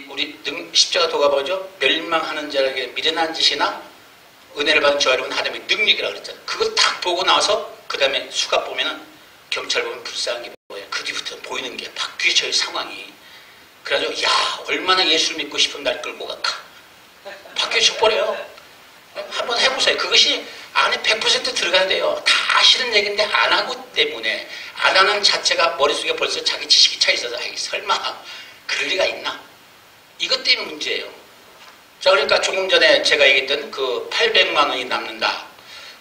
우리 십자가 도가 뭐죠? 멸망하는 자에게 미련한 짓이나 은혜를 받은 저와 여러분 하나님의 능력이라고 그랬잖아요. 그걸 딱 보고 나서 그 다음에 수갑 보면은 경찰 보면 불쌍한 게 뭐예요? 그 뒤부터 보이는 게 바뀌어져요. 상황이. 그래가지고 야 얼마나 예수를 믿고 싶으면 날 끌고 갈까? 바뀌어져 버려요. 한번 해보세요. 그것이 안에 100% 들어가야 돼요. 다 싫은 얘기인데 안 하고 때문에 안 하는 자체가 머릿속에 벌써 자기 지식이 차 있어서 설마 그럴 리가 있나? 이것 때문에 문제예요. 자, 그러니까 조금 전에 제가 얘기했던 그 800만 원이 남는다.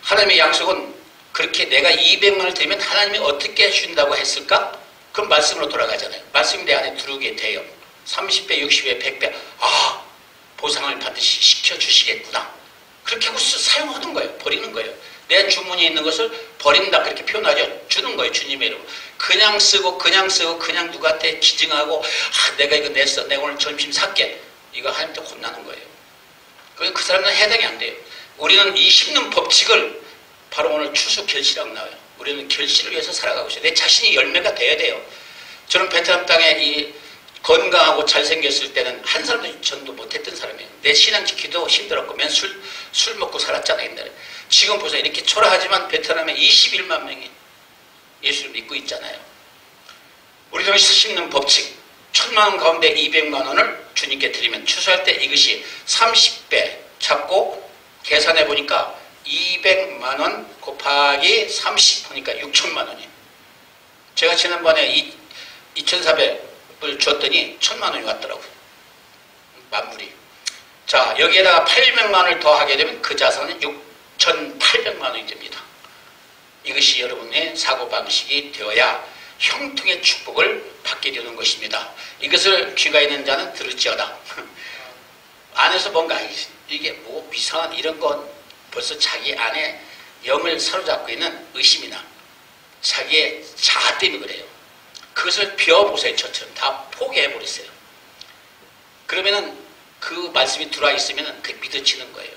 하나님의 약속은 그렇게 내가 200만 원을 드리면 하나님이 어떻게 해준다고 했을까? 그럼 말씀으로 돌아가잖아요. 말씀이 내 안에 들어오게 돼요. 30배, 60배, 100배. 아, 보상을 반드시 시켜주시겠구나. 그렇게 하고 사용하는 거예요. 버리는 거예요. 내 주머니에 있는 것을 버린다. 그렇게 표현하죠. 주는 거예요. 주님의 이름. 그냥 쓰고 그냥 누구한테 기증하고 아, 내가 이거 냈어. 내가 오늘 점심 살게. 이거 하나님한테 혼나는 거예요. 그 사람은 해당이 안 돼요. 우리는 이 심는 법칙을 바로 오늘 추수 결실하고 나와요. 우리는 결실을 위해서 살아가고 있어요. 내 자신이 열매가 돼야 돼요. 저는 베트남 땅에 이 건강하고 잘생겼을 때는 한 사람도 전도 못했던 사람이에요. 내 신앙 지키도 힘들었고 맨 술 먹고 살았잖아요. 옛날에. 지금 보세요. 이렇게 초라하지만 베트남에 21만 명이 예수를 믿고 있잖아요. 우리도 심는 법칙 1000만 원 가운데 200만 원을 주님께 드리면 추수할 때 이것이 30배 잡고 계산해 보니까 200만 원 곱하기 30 하니까 6천만 원이에요. 제가 지난번에 2,400을 줬더니 1,000만 원이 왔더라고요. 만불이. 자, 여기에다가 800만 원을 더하게 되면 그 자산은 6,800만 원이 됩니다. 이것이 여러분의 사고방식이 되어야 형통의 축복을 받게 되는 것입니다. 이것을 귀가 있는 자는 들을지어다. 안에서 뭔가 이게 뭐 이상한 이런 건 벌써 자기 안에 영을 사로잡고 있는 의심이나 자기의 자아 때문에 그래요. 그것을 비워보세요. 저처럼 다 포기해버렸어요. 그러면은 그 말씀이 들어와 있으면 그게 믿어지는 거예요.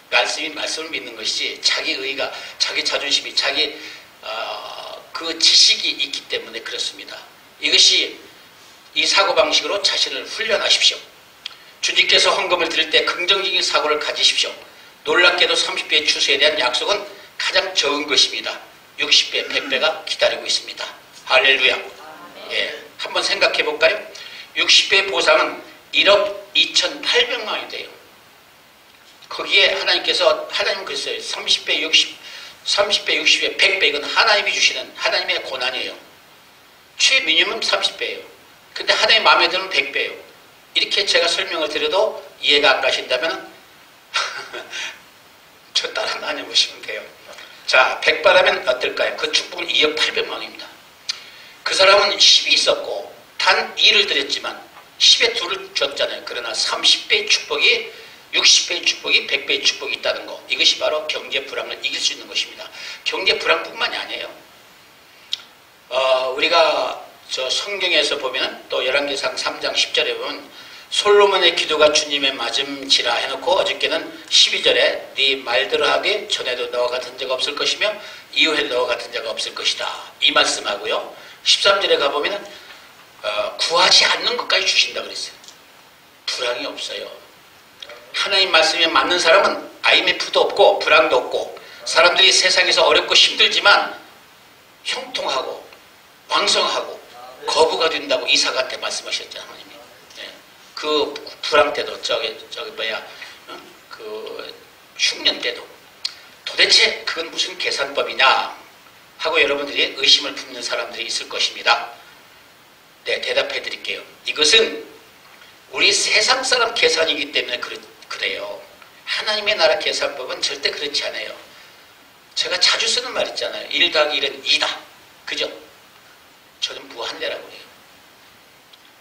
말씀을 믿는 것이 자기 의가, 자기 자존심이, 자기 그 지식이 있기 때문에 그렇습니다. 이것이 이 사고방식으로 자신을 훈련하십시오. 주님께서 헌금을 드릴 때 긍정적인 사고를 가지십시오. 놀랍게도 30배의 추수에 대한 약속은 가장 적은 것입니다. 60배, 100배가 기다리고 있습니다. 할렐루야. 예, 한번 생각해 볼까요? 60배의 보상은 1억 2,800만 원이 돼요. 거기에 하나님 그랬어요. 30배, 60배, 100배 이건 하나님이 주시는 하나님의 고난이에요. 최미니멈 30배예요. 근데 하나님 마음에 드는 100배예요. 이렇게 제가 설명을 드려도 이해가 안 가신다면 저 따라 다녀보시면 돼요. 자, 100바라면 어떨까요? 그 축복은 2억 800만 원입니다. 그 사람은 10이 있었고 단 2를 드렸지만 10에 2를 줬잖아요. 그러나 30배의 축복이 60배의 축복이 100배의 축복이 있다는 거. 이것이 바로 경제 불황을 이길 수 있는 것입니다. 경제 불황뿐만이 아니에요. 우리가 저 성경에서 보면 또 열왕기상 3장 10절에 보면 솔로몬의 기도가 주님의 맞음치라 해놓고 어저께는 12절에 네 말대로 하되 전에도 너와 같은 자가 없을 것이며 이후에 너와 같은 자가 없을 것이다. 이 말씀하고요. 13절에 가보면 구하지 않는 것까지 주신다 그랬어요. 불황이 없어요. 하나님 말씀에 맞는 사람은 IMF도 없고 불황도 없고 사람들이 세상에서 어렵고 힘들지만 형통하고 왕성하고 거부가 된다고 이삭한테 말씀하셨잖아요. 하나님이. 예. 그 불황 때도 그 흉년 때도 도대체 그건 무슨 계산법이냐 하고 여러분들이 의심을 품는 사람들이 있을 것입니다. 네, 대답해 드릴게요. 이것은 우리 세상 사람 계산이기 때문에 그래요. 하나님의 나라 계산법은 절대 그렇지 않아요. 제가 자주 쓰는 말 있잖아요. 1 더하기 1은 2다. 그죠? 저는 무한대라고 해요.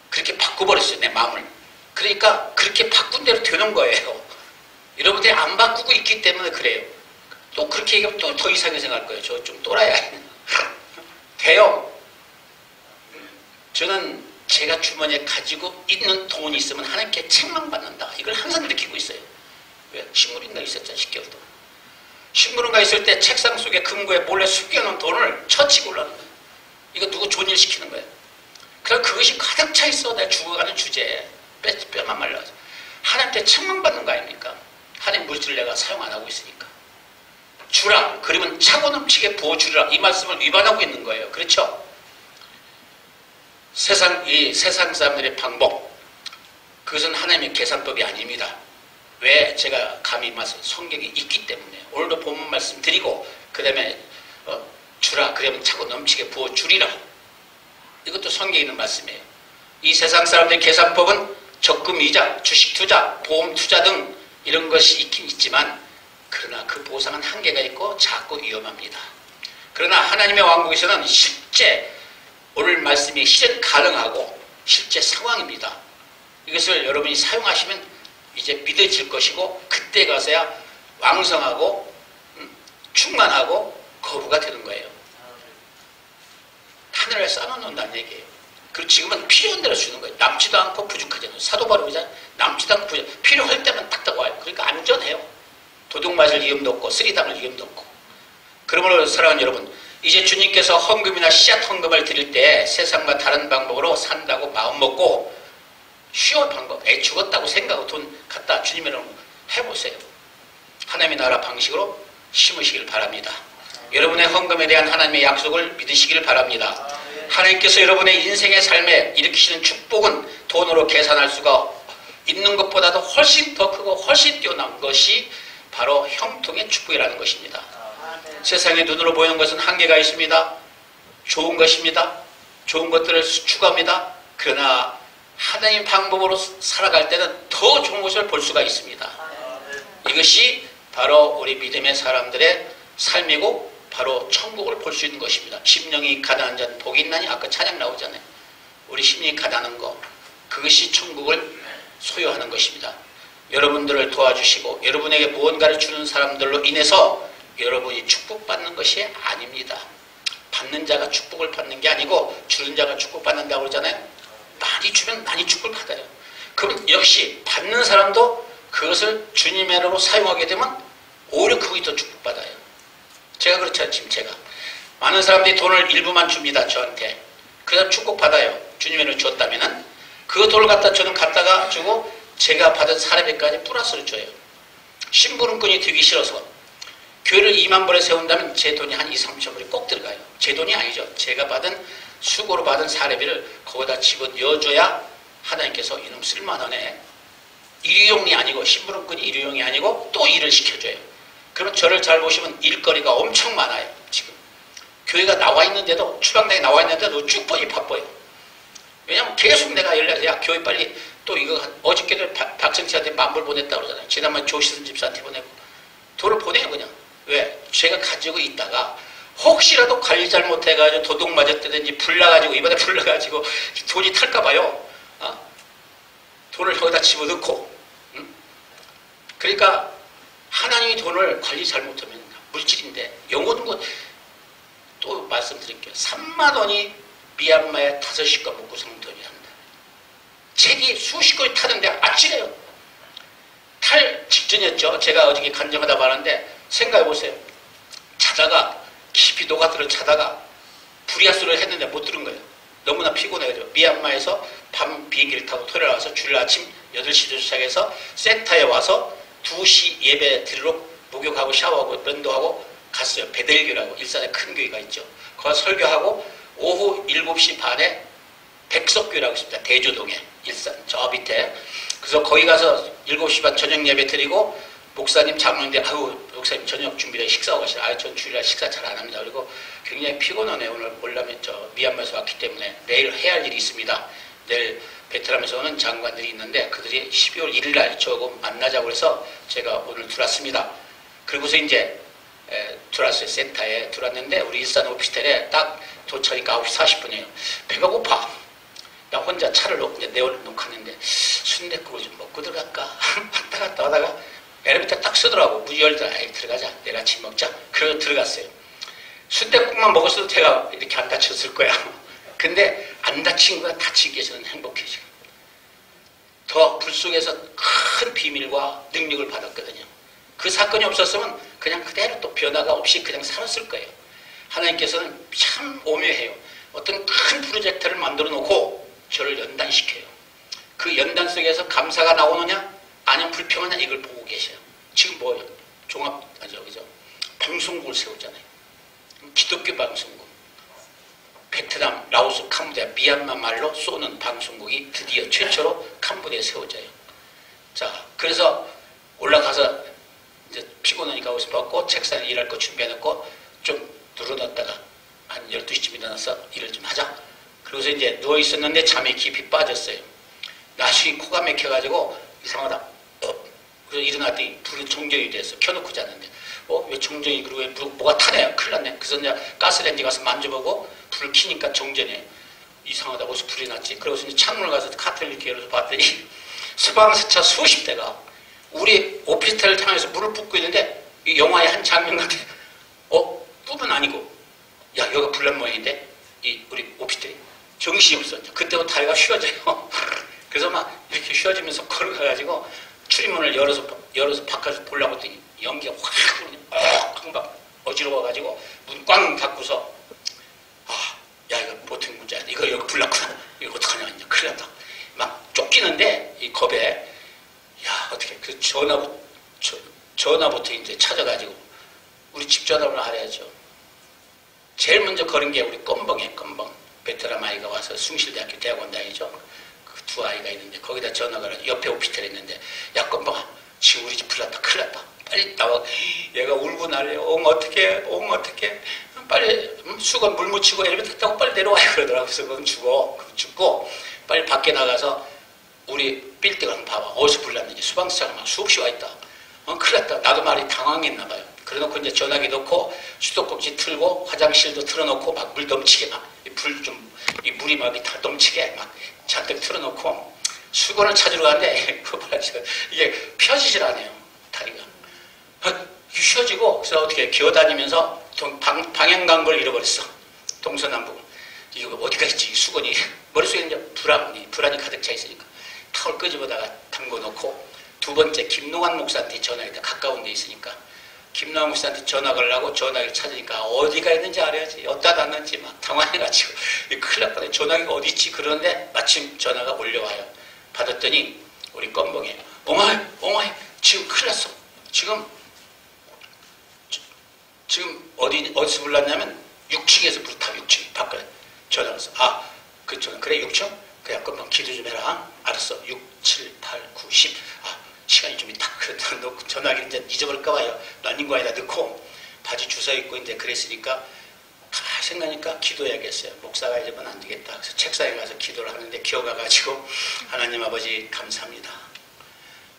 그렇게 바꿔버렸어요. 내 마음을. 그러니까 그렇게 바꾼 대로 되는 거예요. 여러분들이 안 바꾸고 있기 때문에 그래요. 또 그렇게 얘기하면 또 더 이상하게 생각할 거예요. 저 좀 또라이야. 돼요. 저는 제가 주머니에 가지고 있는 돈이 있으면 하나님께 책망받는다. 이걸 항상 느끼고 있어요. 왜? 식물인가 있었잖아, 10개월 동안. 식물인가 있을 때 책상 속에 금고에 몰래 숨겨놓은 돈을 처치고 올라가는 거예요. 이거 누구 존일 시키는 거예요. 그럼 그것이 가득 차 있어. 내가 죽어가는 주제에. 뼈만 말라서. 하나님께 책망받는 거 아닙니까? 하나님 물질을 내가 사용 안 하고 있으니까. 주라. 그러면 차고 넘치게 부어주리라. 이 말씀을 위반하고 있는 거예요. 그렇죠? 이 세상 사람들의 방법, 그것은 하나님의 계산법이 아닙니다. 왜? 제가 감히 말씀, 성경이 있기 때문에. 오늘도 본문 말씀 드리고, 그 다음에 주라. 그러면 차고 넘치게 부어주리라. 이것도 성경에 있는 말씀이에요. 이 세상 사람들의 계산법은 적금 이자, 주식 투자, 보험 투자 등 이런 것이 있긴 있지만, 그러나 그 보상은 한계가 있고 작고 위험합니다. 그러나 하나님의 왕국에서는 실제 오늘 말씀이 실현 가능하고 실제 상황입니다. 이것을 여러분이 사용하시면 이제 믿어질 것이고 그때 가서야 왕성하고 충만하고 거부가 되는 거예요. 하늘에 쌓아놓는다는 얘기예요. 그리고 지금은 필요한 대로 주는 거예요. 남지도 않고 부족하잖아요. 사도 바울이잖아요. 남지도 않고 필요할 때만 딱딱 와요. 그러니까 안전해요. 도둑 맞을 위험도 없고 쓰리당할 위험도 없고. 그러므로 사랑하는 여러분, 이제 주님께서 헌금이나 씨앗 헌금을 드릴 때 세상과 다른 방법으로 산다고 마음먹고 쉬운 방법, 죽었다고 생각하고 돈 갖다 주님이랑 해보세요. 하나님의 나라 방식으로 심으시길 바랍니다. 여러분의 헌금에 대한 하나님의 약속을 믿으시길 바랍니다. 하나님께서 여러분의 인생의 삶에 일으키시는 축복은 돈으로 계산할 수가 있는 것보다도 훨씬 더 크고 훨씬 뛰어난 것이 바로 형통의 축복이라는 것입니다. 세상의 눈으로 보이는 것은 한계가 있습니다. 좋은 것입니다. 좋은 것들을 추구합니다. 그러나 하나님 방법으로 살아갈 때는 더 좋은 것을 볼 수가 있습니다. 이것이 바로 우리 믿음의 사람들의 삶이고 바로 천국을 볼 수 있는 것입니다. 심령이 가난한 자는 복이 있나니 아까 찬양 나오잖아요. 우리 심령이 가난한 거, 그것이 천국을 소유하는 것입니다. 여러분들을 도와주시고 여러분에게 무언가를 주는 사람들로 인해서 여러분이 축복받는 것이 아닙니다. 받는 자가 축복을 받는 게 아니고 주는 자가 축복받는다고 그러잖아요. 많이 주면 많이 축복을 받아요. 그럼 역시 받는 사람도 그것을 주님의로 사용하게 되면 오히려 그것이 더 축복받아요. 제가 그렇죠. 지금 제가 많은 사람들이 돈을 일부만 줍니다. 저한테. 그래서 축복받아요. 주님의로 줬다면은 그 돈을 갖다 저는 갖다가 주고 제가 받은 사례비까지 플러스를 줘요. 심부름꾼이 되기 싫어서 교회를 2만 불에 세운다면 제 돈이 한 2, 3천 불이 꼭 들어가요. 제 돈이 아니죠. 제가 받은 수고로 받은 사례비를 거기다 집어넣어줘야 하나님께서 이놈 쓸만하네. 일용이 아니고 심부름꾼이 일용이 아니고 또 일을 시켜줘요. 그러면 저를 잘 보시면 일거리가 엄청 많아요. 지금 교회가 나와 있는데도 추방당에 나와 있는데도 쭉 뻔히 바빠요. 왜냐면 계속 내가 연락해. 야 교회 빨리 또 이거 어저께도 박정치한테 만불 보냈다고 그러잖아요. 지난번에 조시선 집사한테 보내고 돈을 보내요 그냥. 왜? 제가 가지고 있다가 혹시라도 관리 잘못해가지고 도둑 맞았다든지 불나가지고 이번에 불나가지고 돈이 탈까봐요. 돈을 거기다 집어넣고. 그러니까 하나님이 돈을 관리 잘못하면 물질인데 영어는 또 말씀드릴게요. 3만 원이 미얀마에 5식구 먹고 산 돈이 한다. 책이 수십 권이 타는데 아찔해요. 탈 직전이었죠. 제가 어저께 간증하다 말았는데 생각해보세요. 자다가 깊이 녹아들어 자다가 불야수를 했는데 못 들은 거예요. 너무나 피곤해가지고 미얀마에서 밤 비행기를 타고 토요일 와서 주일 아침 8시부터 시작해서 센터에 와서 2시 예배 드리러 목욕하고 샤워하고 면도하고 갔어요. 베델교라고 일산에 큰 교회가 있죠. 거기서 설교하고 오후 7시 반에 백석교라고 있습니다. 대조동에 일산 저 밑에. 그래서 거기 가서 7시 반 저녁 예배 드리고 목사님 장로인데 아유 목사님 저녁 준비해 식사하고 가시라. 아유 전 주일날 식사 잘 안 합니다. 그리고 굉장히 피곤하네. 오늘 올라면 저 미얀마에서 왔기 때문에 내일 해야 할 일이 있습니다. 내일 베트남에서 오는 장관들이 있는데 그들이 12월 1일 날 저하고 만나자고 해서 제가 오늘 들어왔습니다. 그리고서 이제 들어왔어요. 센터에 들어왔는데 우리 일산 오피스텔에 딱 도착하니까 9시 40분이에요. 배가 고파. 나 혼자 차를 내어놓고 갔는데 순댓국을 좀 먹고 들어갈까? 왔다 갔다 하다가 엘리베이터 딱 서더라고. 문 열더라. 에이, 들어가자. 내일 아침 먹자. 그래서 들어갔어요. 순댓국만 먹었어도 제가 이렇게 안 다쳤을 거야. 근데 안 다친 거야. 다친 게 저는 행복해져. 더 불 속에서 큰 비밀과 능력을 받았거든요. 그 사건이 없었으면 그냥 그대로 또 변화가 없이 그냥 살았을 거예요. 하나님께서는 참 오묘해요. 어떤 큰 프로젝트를 만들어 놓고 저를 연단시켜요. 그 연단 속에서 감사가 나오느냐 아니면 불평하냐 이걸 보고 계셔요. 지금 뭐예요? 그죠? 방송국을 세우잖아요. 기독교 방송국. 베트남, 라오스, 캄보디아, 미얀마 말로 쏘는 방송국이 드디어 최초로 캄보디아에 세워져요. 자, 그래서 올라가서 이제 피곤하니까 옷을 벗고 책상에 일할 거 준비해놓고 좀 누워놨다가 한 12시쯤 일어나서 일을 좀 하자. 그러고서 이제 누워있었는데 잠이 깊이 빠졌어요. 나중에 코가 막혀가지고 이상하다. 그래서 일어났더니 불이 정전이 돼서 켜놓고 잤는데 왜 정전이 그리고 왜 뭐가 타네요. 큰일 났네. 그래서 이제 가스레인지 가서 만져보고 불을 켜니까 정전이에요. 이상하다. 어디서 불이 났지. 그러고서 이제 창문을 가서 카트를 이렇게 열어서 봤더니 소방차차 수십 대가 우리 오피스텔을 향해서 물을 붓고 있는데 이 영화의 한 장면 같아. 뿜은 아니고 야 여기가 불난 모양인데 이 우리 오피스텔이 정신이 없어. 그때부터 다리가 휘어져요. 그래서 막 이렇게 휘어지면서 걸어가가지고 출입문을 열어서 바깥에서 보려고 했더니 연기가 확 막 어지러워가지고 문 꽝 닫고서 야 이거 보통 문제 아니야. 이거 여기 불났구나. 이거 어떡하냐. 이제 큰일 났다. 막 쫓기는데 이 겁에 야 어떻게 그 전화부터 이제 찾아가지고 우리 집 전화번호 알아야죠. 제일 먼저 걸은 게 우리 껌벙이에요. 껌벙. 베트남 아이가 와서 숭실대학교 대학원 다니죠. 그 두 아이가 있는데 거기다 전화가 옆에 오피스텔에 있는데 야 껌벙아 지금 우리 집 불났다. 큰일 났다. 빨리 나와. 얘가 울고 난리야. 어떡해. 빨리 수건 물 묻히고 엘리베이터 타고 빨리 내려와요. 그러더라고. 그래서 그건 죽고 빨리 밖에 나가서 우리 빌딩을 한번 봐봐. 어디서 불났는지. 수방차가 막 수없이 와 있다. 큰일 났다. 나도 말이 당황했나 봐요. 그래놓고 이제 전화기 넣고 수도꼭지 틀고 화장실도 틀어놓고 막 물 넘치게 막 이 물이 막 다 넘치게 막 잔뜩 틀어놓고 수건을 찾으러 가는데 이게 펴지질 않아요. 다리가. 휘어지고 그래서 어떻게 기어다니면서 방향 걸 잃어버렸어. 동서남북. 이거 어디가 있지? 수건이 머릿속에 이제 불안이 가득 차 있으니까 타올 끄집어다가 담궈놓고 두 번째 김노관 목사한테 전화했다. 가까운 데 있으니까 김노관 목사한테 전화 걸라고 전화기를 찾으니까 어디가 있는지 알아야지. 어디다 놨는지 막 당황해가지고 큰일 날 뻔해. 전화기가 어디 있지? 그러는데 마침 전화가 올려와요. 받았더니 우리 껌벙이 어머니 지금 큰일 났어. 지금 어디서 불났냐면 6층에서 불타. 6층 바깥에 전화 왔어. 그 전화 그래 6층? 그래 껌벙 기도 좀 해라. 알았어. 6, 7, 8, 9, 10 시간이 좀 있다. 그래서 놓고 전화기 이제 잊어버릴까 봐요. 런닝구에다 넣고 바지 주워 입고 이제 그랬으니까 가만히 생각하니까 기도해야겠어요. 목사가 이러면 안 되겠다. 그래서 책상에 가서 기도를 하는데 기어가가지고 하나님 아버지 감사합니다.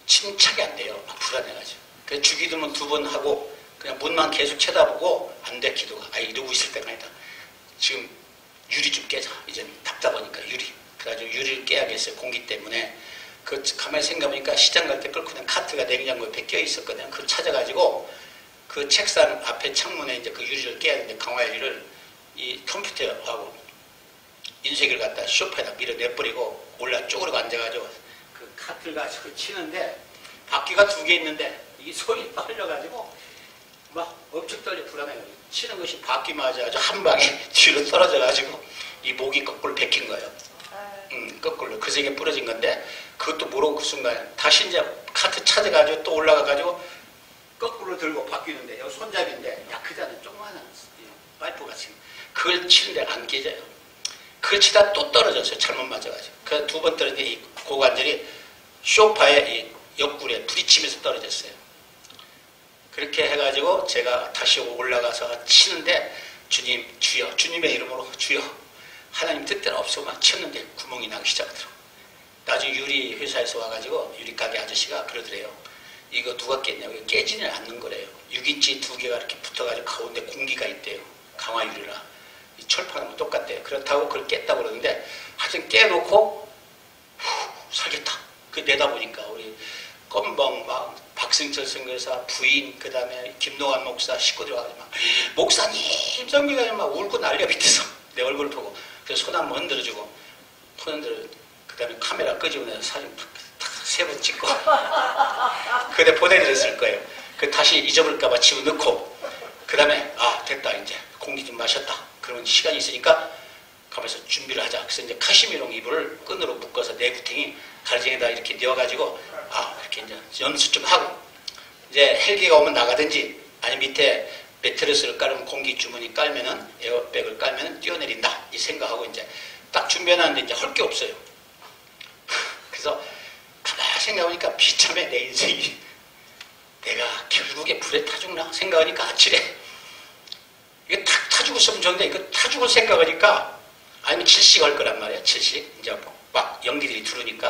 침착이 안 돼요. 막 불안해가지고. 그래서 주기도문 2번 하고 그냥 문만 계속 쳐다보고 안 돼 기도가. 이러고 있을 때가 아니다. 지금 유리 좀 깨자. 이제 답답하니까 유리. 그래가지고 유리를 깨야겠어요. 공기 때문에. 가만히 생각해보니까 시장 갈 때 끌고 된 카트가 냉장고에 옆에 껴 있었거든요. 그걸 찾아가지고 그 책상 앞에 창문에 이제 그 유리를 깨야 되는데 강화유리를 이 컴퓨터하고 인쇄기를 갖다 소파에다 밀어내버리고 올라 쪼그리고 앉아가지고 그 카트를 가지고 치는데 바퀴가 2개 있는데 이 손이 떨려가지고 막 엄청 떨려 불안해요. 치는 것이 바퀴 맞아가지고 한 방에 뒤로 떨어져가지고 이 목이 거꾸로 베낀 거예요. 거꾸로. 그래서 이게 부러진 건데 그것도 모르고 그 순간에 다시 이제 카트 찾아가지고 또 올라가가지고 거꾸로 들고 바뀌는데 여기 손잡이인데 크잖아요. 조그마한 파이프 같이 그걸 치는데 안 깨져요. 그걸 치다 또 떨어졌어요. 잘못 맞아가지고. 그 2번 떨어진 이 고관절이 소파에 이 옆구리에 부딪히면서 떨어졌어요. 그렇게 해가지고 제가 다시 올라가서 치는데 주님 주여 주님의 이름으로 주여 하나님 뜻대로 없어 막 쳤는데 구멍이 나기 시작하더라고요. 나중에 유리 회사에서 와가지고 유리가게 아저씨가 그러더래요. 이거 누가 깼냐고. 깨지는 않는 거래요. 6인치 2개가 이렇게 붙어가지고 가운데 공기가 있대요. 강화유리라. 이 철판하고 똑같대요. 그렇다고 그걸 깼다고 그러는데 하여튼 깨놓고 살겠다. 그 내다보니까 우리 껌벙 막 박승철 선교사 부인, 그 다음에 김노환 목사 식구들 와가지고 막 목사님 성교사님 막 울고 난리가 밑에서 내 얼굴을 보고 그래서 손 한번 흔들어주고 손 흔들어 그 다음에 카메라 끄집어 내서 사진 세 번 찍고 그때 보내드렸을 거예요. 그 다시 잊어버릴까봐 집어넣고 그 다음에 아 됐다 이제 공기 좀 마셨다 그러면 시간이 있으니까 가면서 준비를 하자. 그래서 이제 카시미롱 이불을 끈으로 묶어서 내구탱이 가르쟁이다 이렇게 뉘어가지고 아 이렇게 이제 연습 좀 하고 이제 헬기가 오면 나가든지 아니 밑에 매트리스를 깔으면 공기 주머니 깔면은 에어백을 깔면은 뛰어내린다 이 생각하고 이제 딱 준비해놨는데 이제 할 게 없어요. 그래서 가만히 생각해보니까 비참해 내 인생이. 내가 결국에 불에 타 죽나 생각하니까 아찔해. 이거 탁 타 죽었으면 좋은데 이거 타 죽을 생각하니까 아니면 질식 할 거란 말이야. 질식 이제 막 연기들이 들으니까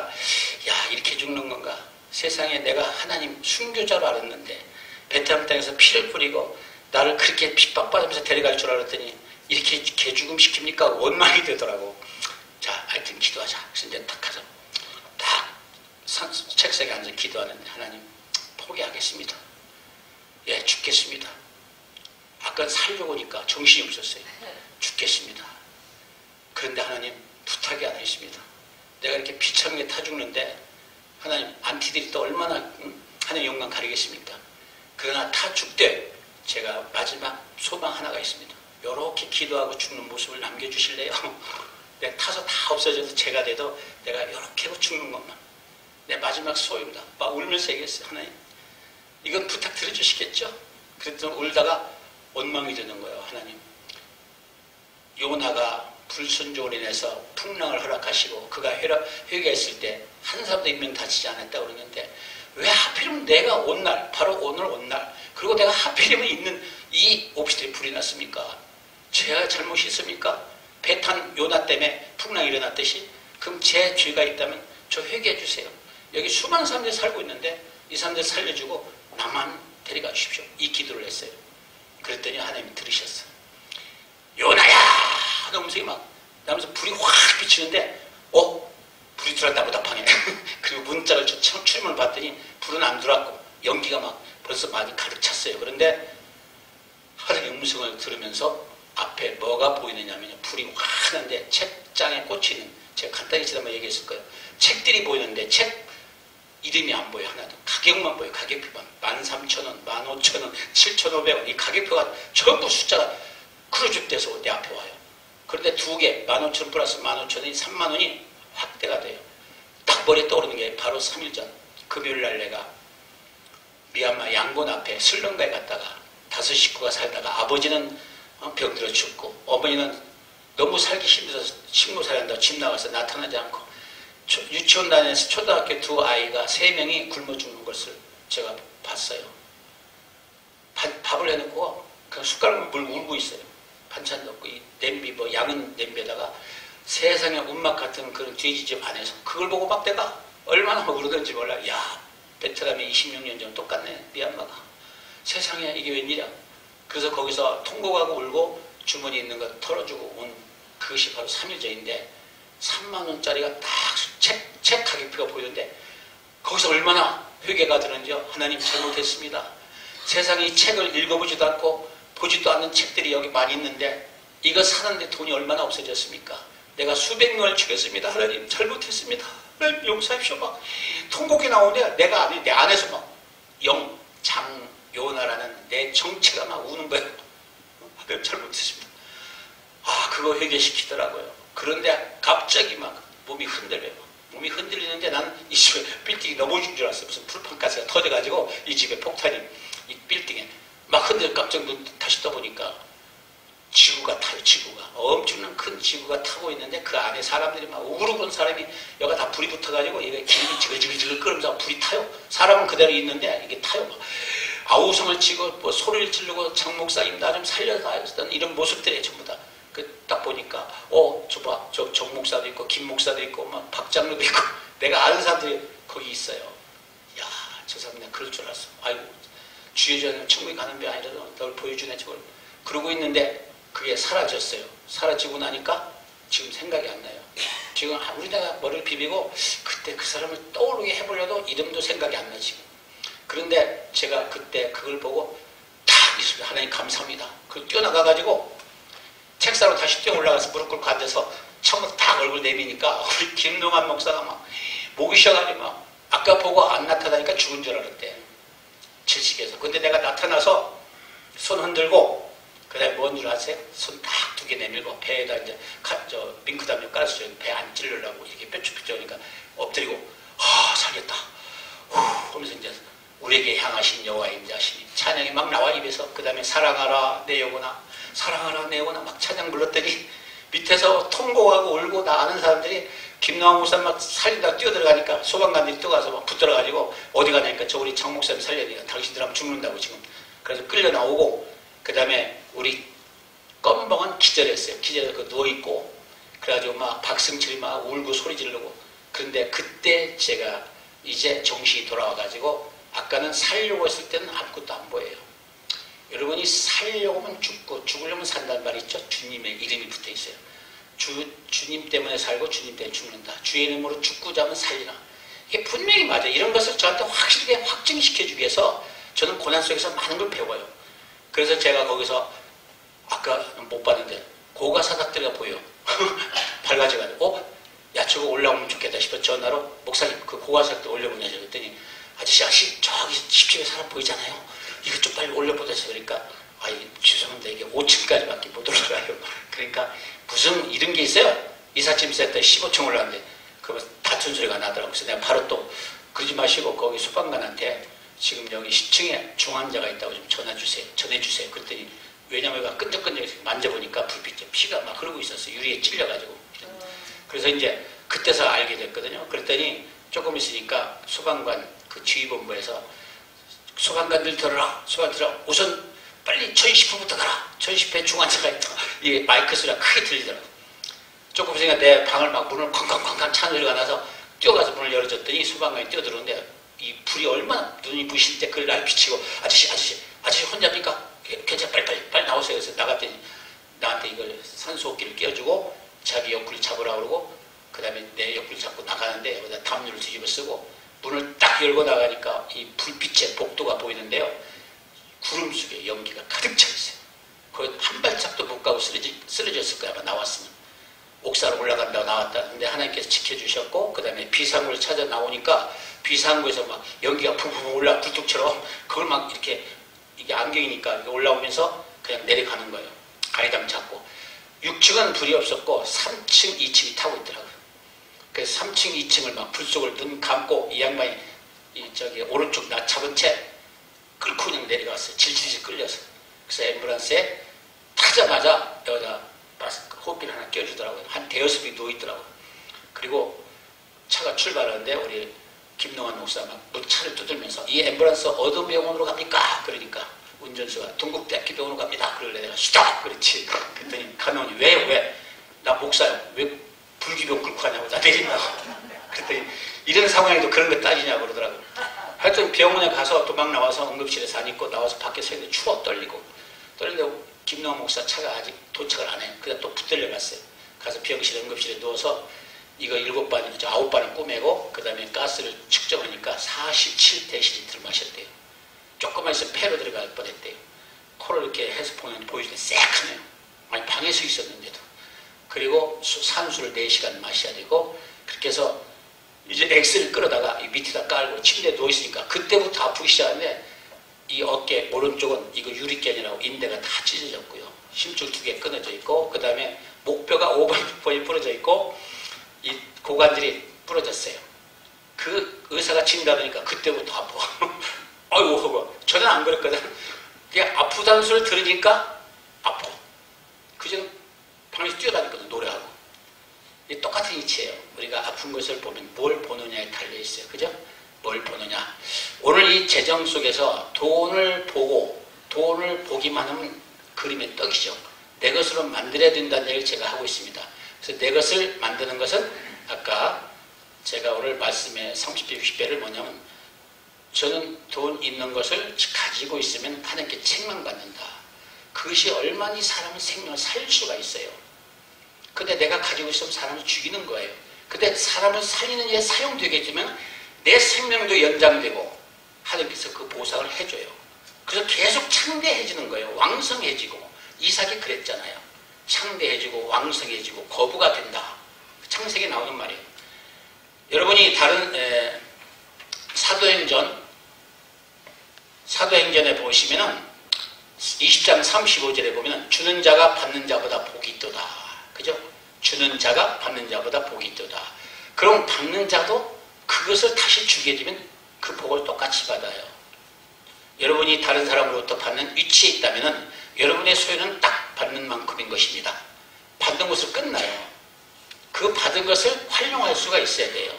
야 이렇게 죽는 건가. 세상에 내가 하나님 순교자로 알았는데 베트남 땅에서 피를 뿌리고 나를 그렇게 핍박받으면서 데려갈 줄 알았더니 이렇게 개죽음 시킵니까? 원망이 되더라고. 자 하여튼 기도하자. 그래서 이제 딱 가서 딱 책상에 앉아 기도하는데 하나님 포기하겠습니다. 예 죽겠습니다. 아까 살려고 하니까 정신이 없었어요. 죽겠습니다. 그런데 하나님 부탁이 하나 있습니다. 내가 이렇게 비참하게 타 죽는데 하나님 안티들이 또 얼마나 하나님 영광 가리겠습니까? 그러나 타 죽되 제가 마지막 소망 하나가 있습니다. 이렇게 기도하고 죽는 모습을 남겨주실래요? 내가 타서 다 없어져도 제가 돼도 내가 이렇게 하고 죽는 것만 내 마지막 소원입니다. 막 울면서 얘기했어요. 하나님 이건 부탁 들어주시겠죠? 그랬더니 울다가 원망이 되는 거예요. 하나님 요나가 불순종으로 인해서 풍랑을 허락하시고 그가 회개했을 때 한 사람도 인명 다치지 않았다고 그러는데 왜 하필이면 내가 온 날 바로 오늘 온 날 그리고 내가 하필이면 있는 이 옵시들이 불이 났습니까? 제가 잘못이 있습니까? 배 탄 요나 때문에 풍랑이 일어났듯이 그럼 제 죄가 있다면 저 회개해 주세요. 여기 수많은 사람들이 살고 있는데 이 사람들 살려주고 나만 데려가 주십시오. 이 기도를 했어요. 그랬더니 하나님이 들으셨어요. 요나야 하는 음성이 막 나면서 불이 확 비치는데 불이 들어왔다 보다팡해. 그리고 문짝을 출문을 봤더니 불은 안 들어왔고 연기가 막 벌써 많이 가득 찼어요. 그런데 하나님의 음성을 들으면서 앞에 뭐가 보이느냐면 불이 환한데 책장에 꽂히는 제가 간단히 지난번에 얘기했을 거예요. 책들이 보이는데 책 이름이 안 보여. 하나도 가격만 보여. 가격표만 13,000원, 15,000원, 7,500원 이 가격표가 전부 숫자가 크루즈돼서 내 앞에 와요. 그런데 두 개 15,000원 플러스 15,000원이 30,000원이 확대가 돼요. 딱 머리에 떠오르는 게 바로 3일 전 금요일날 내가 미얀마 양곤 앞에 슬렁가에 갔다가 5 식구가 살다가 아버지는 병들어 죽고 어머니는 너무 살기 힘들어서 식모살이 한다고 집 나가서 나타나지 않고 유치원 다니면서 초등학교 두 아이가 3명이 굶어 죽는 것을 제가 봤어요. 밥을 해놓고 그 숟가락으로 물 울고 있어요. 반찬 넣고 이 냄비 양은 냄비에다가 세상에 운막 같은 그런 돼지집 안에서 그걸 보고 막 내가 얼마나 울었는지 몰라. 야 베트남에 26년 전 똑같네 미얀마가. 세상에 이게 웬일이야. 그래서 거기서 통곡하고 울고 주머니 있는 거 털어주고 온 그것이 바로 3일 전인데 3만원짜리가 딱 책 가격표가 보이는데 거기서 얼마나 회개가 드는지요. 하나님 잘못했습니다. 세상에 이 책을 읽어보지도 않고 보지도 않는 책들이 여기 많이 있는데 이거 사는데 돈이 얼마나 없어졌습니까? 내가 수백 명을 죽였습니다. 하나님 잘못했습니다. 하나님 용서하십시오. 막 통곡이 나오는데 내가 아니 내 안에서 막 영장요나라는 내 정체가 막 우는 거예요. 하나님 잘못했습니다. 아 그거 회개시키더라고요. 그런데 갑자기 막 몸이 흔들려요. 몸이 흔들리는데 나는 이 집에 빌딩이 넘어진 줄 알았어요. 무슨 불판가스가 터져가지고 이 집에 폭탄이 이 빌딩에 막 흔들려 깜짝 다시 떠보니까 지구가 타요. 지구가 엄청난 큰 지구가 타고 있는데 그 안에 사람들이 막 우르곤 사람이 여기가 다 불이 붙어가지고 이게 기름이 지글지글 끓으면서 불이 타요. 사람은 그대로 있는데 이게 타요. 막 아우성을 치고 뭐 소리를 지르고 장 목사님 나 좀 살려달라는 이런 모습들이 전부 다 딱 보니까 저봐 정 목사도 있고 김 목사도 있고 막 박장로도 있고 내가 아는 사람들이 거기 있어요. 야 저 사람 내가 그럴 줄 알았어. 아이고 주의 전에 천국에 가는 배 아니라도 널 보여주네 저걸. 그러고 있는데 그게 사라졌어요. 사라지고 나니까 지금 생각이 안 나요. 지금 우리나라 머리를 비비고 그때 그 사람을 떠오르게 해보려도 이름도 생각이 안 나 지금. 그런데 제가 그때 그걸 보고 탁 있습니다. 하나님 감사합니다. 그리고 뛰어나가가지고 책상으로 다시 뛰어 올라가서 무릎 꿇고 앉아서 창문 딱 얼굴 내미니까 우리 김동환 목사가 막 목이 쉬어가지고 막 아까 보고 안 나타나니까 죽은 줄 알았대. 질식해서. 근데 내가 나타나서 손 흔들고 그다음에 뭔 줄 아세요? 손 딱 두 개 내밀고 배에다 이제 밍크담요 깔아서 배 안 찔르려고 이렇게 뾰족뾰족 하니까 엎드리고 살겠다. 하면서 이제 우리에게 향하신 여호와의 자신이 찬양이 막 나와 입에서. 그 다음에 사랑하라 내 영혼아 사랑하라 내 영혼아 막 찬양 불렀더니 밑에서 통곡하고 울고 나 아는 사람들이 김노한 목사 막 살리다 뛰어들어가니까 소방관들이 뛰어가서 막 붙들어가지고 어디 가냐니까 저 우리 장 목사님 살려야 되니까 당신들 하면 죽는다고 지금. 그래서 끌려 나오고 그 다음에 우리 껌벙은 기절했어요. 기절해서 그 누워있고 그래가지고 막 박승철이 막 울고 소리 지르고. 그런데 그때 제가 이제 정신이 돌아와가지고 아까는 살려고 했을 때는 아무것도 안 보여요. 여러분이 살려고 하면 죽고 죽으려면 산다는 말이 있죠. 주님의 이름이 붙어 있어요. 주님 때문에 살고 주님 때문에 죽는다. 주의 이름으로 죽고자 하면 살리라. 이게 분명히 맞아요. 이런 것을 저한테 확실하게 확증시켜주기 위해서 저는 고난 속에서 많은 걸 배워요. 그래서 제가 거기서 아까 못 봤는데 고가사닥들이 보여. 밝아져가지고 야 저거 올라오면 좋겠다 싶어 전화로 목사님 그 고가사닥들 올려보내죠. 그랬더니 아저씨 저기 집집에 사람 보이잖아요. 이거 좀 빨리 올려보내세요. 그러니까 죄송합니다. 이게 5층까지밖에 못 올라가요. 그러니까 무슨 이런 게 있어요. 이삿짐 세트에 15층 올라갔는데 그 다툰 소리가 나더라고요. 그래서 내가 바로 또 그러지 마시고 거기 소방관한테 지금 여기 10층에 중환자가 있다고 좀 전해주세요. 그랬더니 왜냐면 끈적끈적 만져보니까 불빛에 피가 막 흐르고 있었어요. 유리에 찔려가지고. 그래서 이제 그때서 알게 됐거든요. 그랬더니 조금 있으니까 소방관 그 지휘본부에서 소방관들 들어라. 우선 빨리 1010호부터 가라. 1010호에 중환자가 있다. 이 마이크 소리가 크게 들리더라고. 조금 있으니까 내 방을 막 문을 쾅쾅쾅쾅 차는 소리가 나서 뛰어가서 문을 열어줬더니 소방관이 뛰어들어오는데 이 불이 얼마나 눈이 부실 때 그걸 날 비치고 아저씨 혼자입니까? 괜찮아 빨리 나오세요. 그래서 나갔더니 나한테 이걸 산소호흡기를 끼워주고 자기 옆구리 잡으라고 그러고 그 다음에 내 옆구리 잡고 나가는데 여기다 담요를 뒤집어 쓰고 문을 딱 열고 나가니까 이 불빛의 복도가 보이는데요. 구름 속에 연기가 가득 차 있어요. 거의 한 발짝도 못 가고 쓰러졌을 거야 아마 나왔으면. 옥사로 올라간다고 나왔다. 근데 하나님께서 지켜주셨고 그 다음에 비상구를 찾아 나오니까 비상구에서 막 연기가 붕붕 올라 불뚝처럼 그걸 막 이렇게 이게 안경이니까 올라오면서 그냥 내려가는 거예요. 가이담 잡고. 6층은 불이 없었고 3층, 2층이 타고 있더라고요. 그래서 3층, 2층을 막 불 속을 눈 감고 이 양반이 오른쪽 나 잡은 채 끌고 그냥 내려갔어요. 질질질 끌려서. 그래서 앰뷸런스에 타자마자 여기다 호흡기를 하나 껴주더라고요. 한 대여섯이 누워있더라고요. 그리고 차가 출발하는데 우리 김동환 목사가 차를 두들면서 이 앰뷸런스 어느 병원으로 갑니까? 그러니까 운전수가 동국대학교 병원으로 갑니다. 그러길래 내가 스탑! 그렇지. 그랬더니 간호원이 왜? 나 목사요. 왜 불기병 끌고 가냐고 나 내린다고. 그랬더니 이런 상황에도 그런 거 따지냐고 그러더라고요. 하여튼 병원에 가서 도망 나와서 응급실에서 안 있고 나와서 밖에 서 있는데 추워 떨리는데 김동환 목사 차가 아직 도착을 안 해요. 그래서 또 붙들려 갔어요. 가서 병실 응급실에 누워서 이거 7반이, 9반을 꼬매고 그 다음에 가스를 측정하니까 47데시리터를 마셨대요. 조금만 있으면 폐로 들어갈 뻔했대요. 코를 이렇게 해서 보여주는데 새카매요. 아니 방에 서 있었는데도. 그리고 산수를 4시간 마셔야 되고 그렇게 해서 이제 엑스를 끌어다가 이 밑에다 깔고 침대에 누워있으니까 그때부터 아프기 시작하는데 이 어깨 오른쪽은 이거 유리腱이라고 인대가 다 찢어졌고요. 심줄 2개 끊어져 있고 그 다음에 목뼈가 5번이 부러져 있고 이 고관절이 부러졌어요. 그 의사가 친다 그러니까 그때부터 아파. 아이고 저는 안 그랬거든. 그냥 아프다는 소리를 들으니까 아파. 그전 방에서 뛰어다녔거든 노래하고. 이 똑같은 이치예요. 우리가 아픈 것을 보면 뭘 보느냐에 달려있어요. 그죠? 뭘 보느냐. 오늘 이 재정 속에서 돈을 보기만 하면 그림의 떡이죠. 내 것으로 만들어야 된다는 얘기를 제가 하고 있습니다. 그래서 내 것을 만드는 것은 아까 제가 오늘 말씀의 30배, 60배를 뭐냐면 저는 돈 있는 것을 가지고 있으면 하나님께 책망받는다. 그것이 얼마나 사람의 생명을 살릴 수가 있어요. 근데 내가 가지고 있으면 사람을 죽이는 거예요. 근데 사람을 살리는 일에 사용되겠지만 내 생명도 연장되고 하나님께서 그 보상을 해줘요. 그래서 계속 창대해지는 거예요. 왕성해지고. 이삭이 그랬잖아요. 창대해지고 왕성해지고 거부가 된다. 창세기에 나오는 말이에요. 여러분이 다른 사도행전에 보시면은 20장 35절에 보면은 주는 자가 받는 자보다 복이 있도다. 그죠? 주는 자가 받는 자보다 복이 있도다. 그럼 받는 자도 그것을 다시 주게 되면 그 복을 똑같이 받아요. 여러분이 다른 사람으로부터 받는 위치에 있다면은 여러분의 소유는 딱 받는 만큼인 것입니다. 받는 것을 끝나요. 그 받은 것을 활용할 수가 있어야 돼요.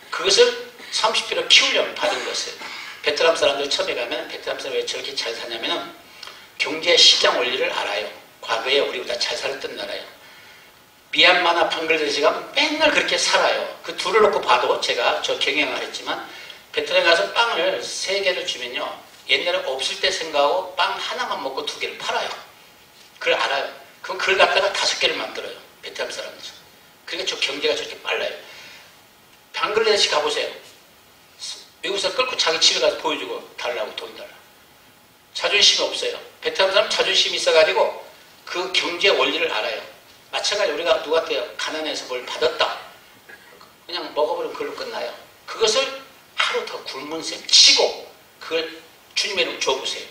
그것을 30배로 키우려면 받은 것을. 베트남 사람들 처음에 가면 베트남 사람이 왜 저렇게 잘 사냐면은 경제 시장 원리를 알아요. 과거에 우리보다 잘 살았던 나라예요. 미얀마나 방글라데시 가면 맨날 그렇게 살아요. 그 둘을 놓고 봐도 저 경영을 했지만 베트남에 가서 빵을 3개를 주면요. 옛날에 없을 때 생각하고 빵 하나만 먹고 2개를 팔아요. 그걸 알아요. 그럼 그걸 갖다가 5개를 만들어요. 베트남 사람들. 그러니까 저 경제가 저렇게 빨라요. 방글라데시 가보세요. 외국에서 끌고 자기 집에 가서 보여주고 달라고 돈 달라. 자존심이 없어요. 베트남 사람 자존심이 있어가지고 그 경제 원리를 알아요. 마찬가지로 우리가 누구한테 가난해서 뭘 받았다. 그냥 먹어버리면 그걸로 끝나요. 그것을 하루 더 굶은 셈 치고 그걸 주님의 이름 줘보세요.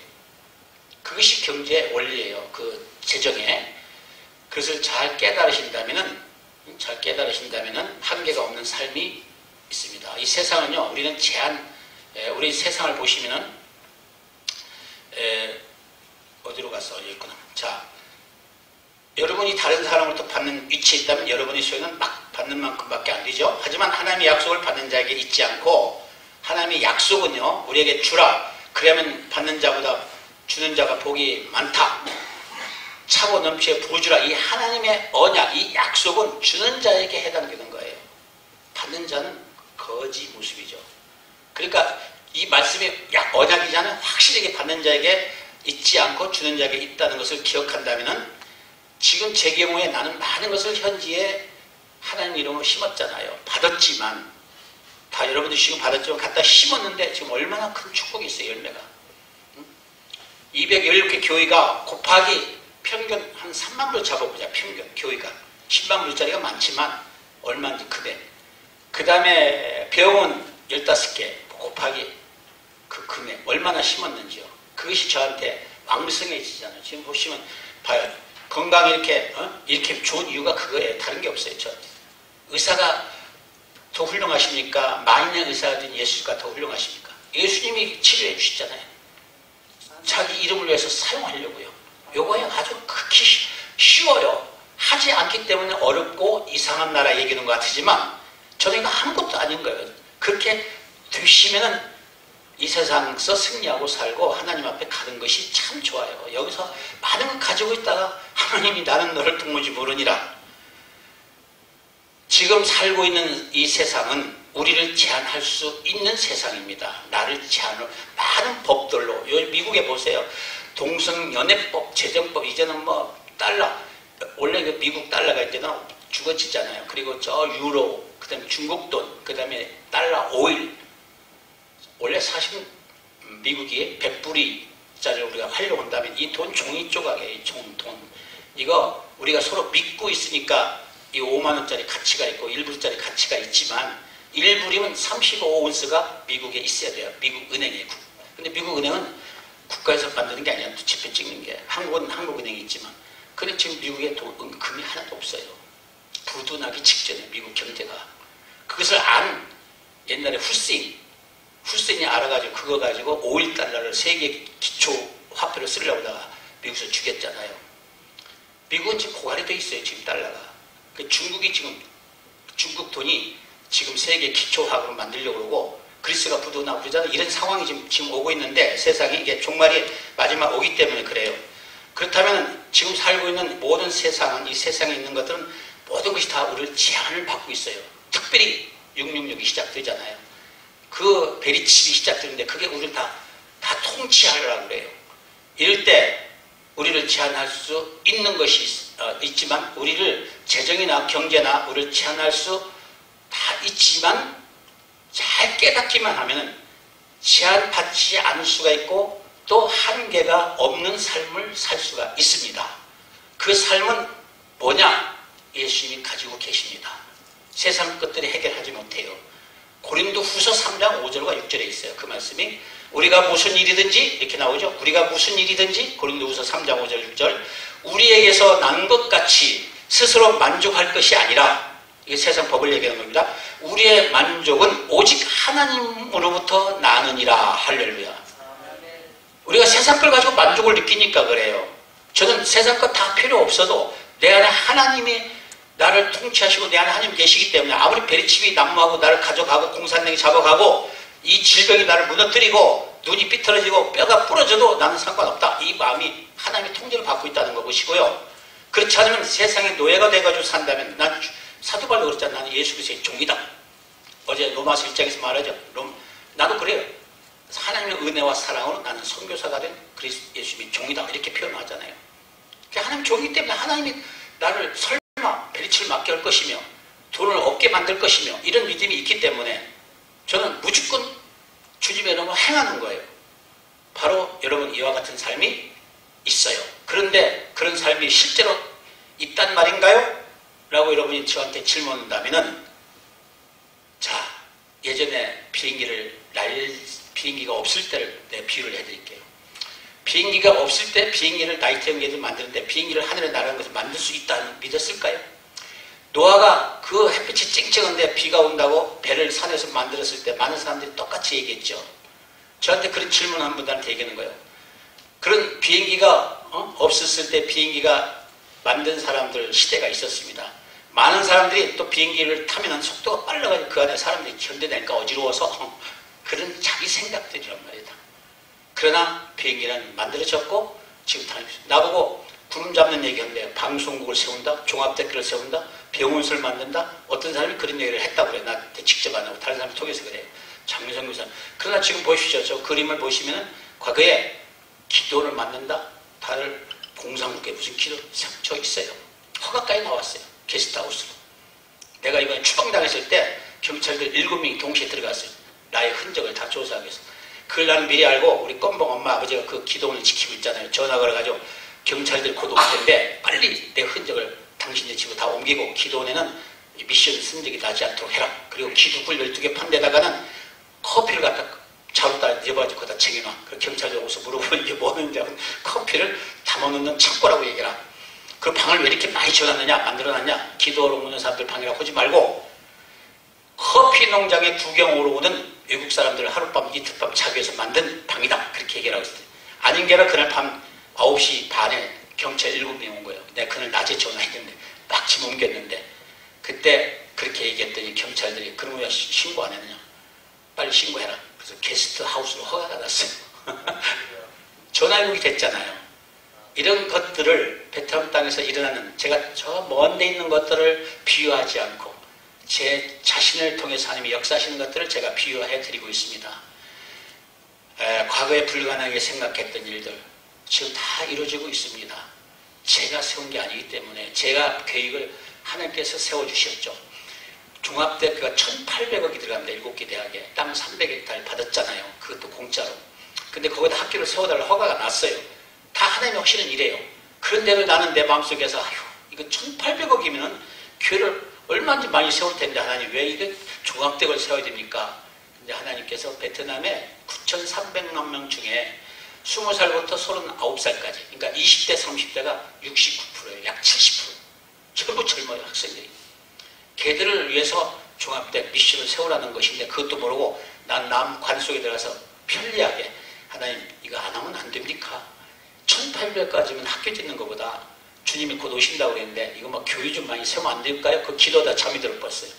그것이 경제 원리예요. 그 재정에. 그것을 잘 깨달으신다면은 한계가 없는 삶이 있습니다. 이 세상은요, 우리는 우리 세상을 보시면은, 어디로 갔어? 여기 있구나. 자, 여러분이 다른 사람으로부터 받는 위치에 있다면 여러분의 소유는 막 받는 만큼밖에 안 되죠. 하지만 하나님의 약속을 받는 자에게 잊지 않고, 하나님의 약속은요, 우리에게 주라. 그러면 받는 자보다 주는 자가 복이 많다. 차고 넘치게 부어주라. 이 하나님의 언약, 이 약속은 주는 자에게 해당되는 거예요. 받는 자는 거지 모습이죠. 그러니까 이 말씀이 언약이잖아요. 확실하게 받는 자에게 잊지 않고 주는 자에게 있다는 것을 기억한다면 지금 제 경우에 나는 많은 것을 현지에 하나님 이름으로 심었잖아요. 받았지만 다 여러분들 지금 받았지만 갖다 심었는데 지금 얼마나 큰 축복이 있어요. 열매가. 216개 교회가 곱하기 평균 한 3만 불 잡아보자. 평균 교회가 10만 불짜리가 많지만 얼마인지 크대. 그 다음에 병원 15개 곱하기 그 금액 얼마나 심었는지요. 그것이 저한테 왕성해지잖아요. 지금 보시면 봐요. 건강이 이렇게 좋은 이유가 그거예요. 다른 게 없어요. 의사가 더 훌륭하십니까? 만인의 의사가 된 예수가 더 훌륭하십니까? 예수님이 치료해 주시잖아요. 자기 이름을 위해서 사용하려고요. 요거에 아주 극히 쉬워요. 하지 않기 때문에 어렵고 이상한 나라 얘기는 것 같지만 저는 이거 아무것도 아닌 거예요. 그렇게 되시면은 이 세상에서 승리하고 살고 하나님 앞에 가는 것이 참 좋아요. 여기서 많은 걸 가지고 있다가 하나님이 나는 너를 도무지 모르니라. 지금 살고 있는 이 세상은 우리를 제한할 수 있는 세상입니다. 나를 제한을 많은 법들로. 미국에 보세요. 동성연애법, 재정법, 이제는 달러. 원래 그 미국 달러가 이제는 죽어지잖아요. 그리고 저 유로, 그 다음에 중국 돈, 그 다음에 달러, 오일. 원래 사실 미국이 100불이짜리 우리가 활용한다면 이 돈 종이 조각이에요. 이 돈. 이거 우리가 서로 믿고 있으니까 이 5만원짜리 가치가 있고 1불짜리 가치가 있지만 1불이면 35온스가 미국에 있어야 돼요. 미국 은행에. 근데 미국 은행은 국가에서 만드는 게 아니라 지폐 찍는 게. 한국은 한국은행이 있지만. 근데 지금 미국에 금이 하나도 없어요. 부도나기 직전에 미국 경제가. 그것을 안 옛날에 후세인이 알아가지고 그거 가지고 5일 달러를 세계 기초 화폐로 쓰려고 하다가 미국에서 죽였잖아요. 미국은 지금 고갈이 돼 있어요. 지금 달러가. 중국이 지금 중국 돈이 지금 세계 기초 화폐로 만들려고 그러고 그리스가 부도나고 그러잖아요. 이런 상황이 지금 오고 있는데 세상이 이게 종말이 마지막 오기 때문에 그래요. 그렇다면 지금 살고 있는 모든 세상은 이 세상에 있는 것들은 모든 것이 다 우리를 제한을 받고 있어요. 특별히 666이 시작되잖아요. 그 베리칩이 시작되는데 그게 우리를 다 통치하려고 그래요. 이럴 때 우리를 제한할 수 있는 것이 있지만 우리를 재정이나 경제나 우리를 제한할 수 다 있지만 잘 깨닫기만 하면은 제한받지 않을 수가 있고 또 한계가 없는 삶을 살 수가 있습니다. 그 삶은 뭐냐? 예수님이 가지고 계십니다. 세상 것들이 해결하지 못해요. 고린도 후서 3장 5절과 6절에 있어요. 그 말씀이 우리가 무슨 일이든지 이렇게 나오죠. 우리가 무슨 일이든지 고린도 후서 3장 5절 6절 우리에게서 난 것 같이 스스로 만족할 것이 아니라 이게 세상 법을 얘기하는 겁니다. 우리의 만족은 오직 하나님으로부터 나느니라. 할렐루야. 우리가 세상 걸 가지고 만족을 느끼니까 그래요. 저는 세상 것 다 필요 없어도 내 안에 하나님이 나를 통치하시고 내 안에 하나님 계시기 때문에 아무리 베리칩이 난무하고 나를 가져가고 공산당이 잡아가고 이 질병이 나를 무너뜨리고 눈이 삐뚤어지고 뼈가 부러져도 나는 상관없다. 이 마음이 하나님의 통제를 받고 있다는 것이고요. 그렇지 않으면 세상의 노예가 돼가지고 산다면 난 사도 바울도 그랬잖아. 나는 예수 그리스도의 종이다. 어제 로마서 1장에서 말하죠. 나도 그래요. 하나님의 은혜와 사랑으로 나는 선교사가 된 예수님의 종이다. 이렇게 표현하잖아요. 하나님 종이기 때문에 하나님이 나를 설마 베리치를 맡게 할 것이며 돈을 얻게 만들 것이며 이런 믿음이 있기 때문에 저는 무조건 주님의 이름으로 행하는 거예요. 바로 여러분 이와 같은 삶이 있어요. 그런데 그런 삶이 실제로 있단 말인가요? 라고 여러분이 저한테 질문한다면은 자, 예전에 비행기가 없을 때를 내가 비유를 해드릴게요. 비행기가 없을 때 비행기를 나이트형계를 만드는데 비행기를 하늘에 날아가는 것을 만들 수 있다는 믿었을까요? 노아가 그 햇빛이 쨍쨍한데 비가 온다고 배를 산에서 만들었을 때 많은 사람들이 똑같이 얘기했죠. 저한테 그런 질문 한 분들한테 얘기하는 거예요. 그런 비행기가 없었을 때 비행기가 만든 사람들 시대가 있었습니다. 많은 사람들이 또 비행기를 타면 속도가 빨라가지고 그 안에 사람들이 견뎌내니까 어지러워서 그런 자기 생각들이란 말이다. 그러나 비행기는 만들어졌고 지금 타고 있습니다. 나보고 구름 잡는 얘기하는데 방송국을 세운다, 종합대학교를 세운다, 병원을 만든다. 어떤 사람이 그런 얘기를 했다고 그래요. 나한테 직접 안 하고 다른 사람을 통해서 그래요. 장민성 교사. 그러나 지금 보십시오. 저 그림을 보시면 과거에 기도를 만든다. 다들 공산국에 무슨 기도 저 있어요. 허가까지 나왔어요. 게스트하우스로. 내가 이번에 추방당했을 때 경찰들 7명이 동시에 들어갔어요. 나의 흔적을 다 조사하기 위해서. 그걸 나는 미리 알고 우리 껌봉 엄마 아버지가 그 기도원을 지키고 있잖아요. 전화 걸어가지고 경찰들이 곧 올 텐데 빨리 내 흔적을 당신네 집으로 다 옮기고 기도원에는 미션 쓴적이 나지 않도록 해라. 그리고 기둥불 12개 판 데다가는 커피를 갖다 자루따라 내버려서 거기다 챙겨놔. 그 경찰들 오서 물어보고 이게 뭐는지 하면 커피를 담아놓는 창고라고 얘기해라. 그 방을 왜 이렇게 많이 지어놨느냐 만들어놨냐. 기도하러 오는 사람들 방이라고 하지 말고 커피 농장에 구경 오러 오는 외국 사람들 하룻밤 이틀밤 자기 위해서 만든 방이다. 그렇게 얘기하고 있어요. 아닌 게라 그날 밤 9시 반에 경찰 7명이 온 거예요. 내가 그날 낮에 전화했는데 마침 옮겼는데 그때 그렇게 얘기했더니 경찰들이 그럼 왜 신고 안 했느냐. 빨리 신고해라. 그래서 게스트 하우스로 허가가 났어요. 전화위복이 됐잖아요. 이런 것들을 베트남 땅에서 일어나는 제가 저 먼 데 있는 것들을 비유하지 않고 제 자신을 통해서 하나님이 역사하시는 것들을 제가 비유해 드리고 있습니다. 과거에 불가능하게 생각했던 일들 지금 다 이루어지고 있습니다. 제가 세운 게 아니기 때문에 제가 계획을 하나님께서 세워주셨죠. 종합대학교가 1,800억이 들어갑니다. 7개 대학에. 땅 300헥타를 받았잖아요. 그것도 공짜로. 근데 거기다 학교를 세워달라고 허가가 났어요. 다 하나님이 하시는 일이에요. 그런데도 나는 내 마음속에서 아휴 이거 1,800억이면 교회를 얼마든지 많이 세울 텐데 하나님 왜 이게 종합대학을 세워야 됩니까? 근데 하나님께서 베트남에 9,300만 명 중에 20살부터 39살까지 그러니까 20대 30대가 69%예요. 약 70%. 전부 젊어요. 학생들이. 걔들을 위해서 종합대학 미션을 세우라는 것인데 그것도 모르고 난 남 관 속에 들어가서 편리하게 하나님 이거 안 하면 안 됩니까? 1800까지면 학교 짓는 것보다 주님이 곧 오신다고 그랬는데 이거 막 교회 좀 많이 세우면 안 될까요? 그 기도하다 잠이 들어버렸어요.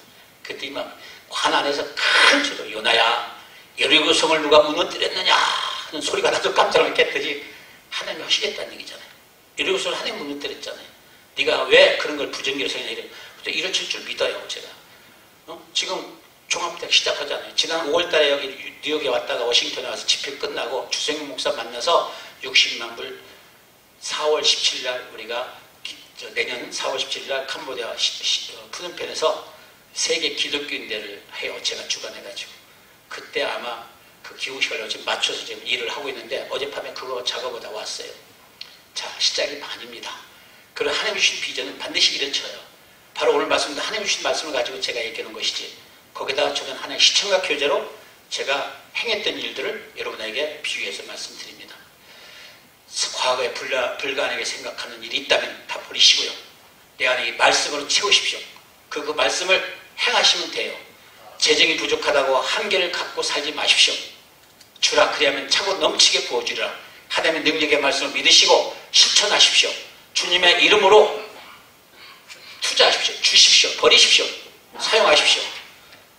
그때 막 관 안에서 큰 소리로 요나야 여리고성을 누가 무너뜨렸느냐 하는 소리가 나도 깜짝 놀랐더니 하나님이 하시겠다는 얘기잖아요. 여리고성을 하나님이 무너뜨렸잖아요. 네가 왜 그런 걸 부정기로 생각해? 이루어질 줄 믿어요. 제가 지금 종합대학 시작하잖아요. 지난 5월달에 여기 뉴욕에 왔다가 워싱턴에 와서 집회 끝나고 주성용 목사 만나서 60만 불 4월 17일 날 우리가 내년 4월 17일 날 캄보디아 푸놈펜에서 세계 기독교인대를 해요. 제가 주관해가지고 그때 아마 그 기후시간을 지금 맞춰서 지금 일을 하고 있는데 어젯밤에 그거 작업하다 왔어요. 자, 시작이 반입니다. 그런 하나님 주신 비전은 반드시 이루쳐요. 바로 오늘 말씀도 하나님 주신 말씀을 가지고 제가 얘기하는 것이지, 거기다가 저는 하나의 시청각 교재로 제가 행했던 일들을 여러분에게 비유해서 말씀드립니다. 과거에 불가능하게 생각하는 일이 있다면 다 버리시고요. 내 안에 이 말씀으로 채우십시오. 그 말씀을 행하시면 돼요. 재정이 부족하다고 한계를 갖고 살지 마십시오. 주라 그리하면 차고 넘치게 부어주리라. 하나님의 능력의 말씀을 믿으시고 실천하십시오. 주님의 이름으로 투자하십시오. 주십시오. 버리십시오. 사용하십시오.